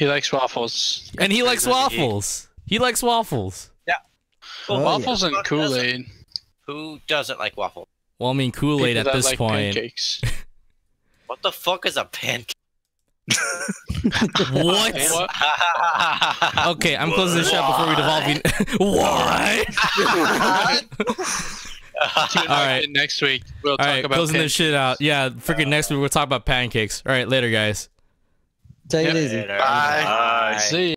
likes waffles. and he likes Crazy. waffles. He likes waffles. Oh, yeah. Waffles and Who doesn't? Kool-Aid. Who doesn't like waffles? Well, I mean Kool-Aid People at that this like point. Pancakes. What the fuck is a pancake? What? What? Okay, I'm closing this shop before we devolve. What? Tune All right. in next week. We'll All talk right, about closing this pancakes. shit out. Yeah, freaking next week we'll talk about pancakes. All right, later, guys. Take it easy. Later. Bye. Bye. See ya.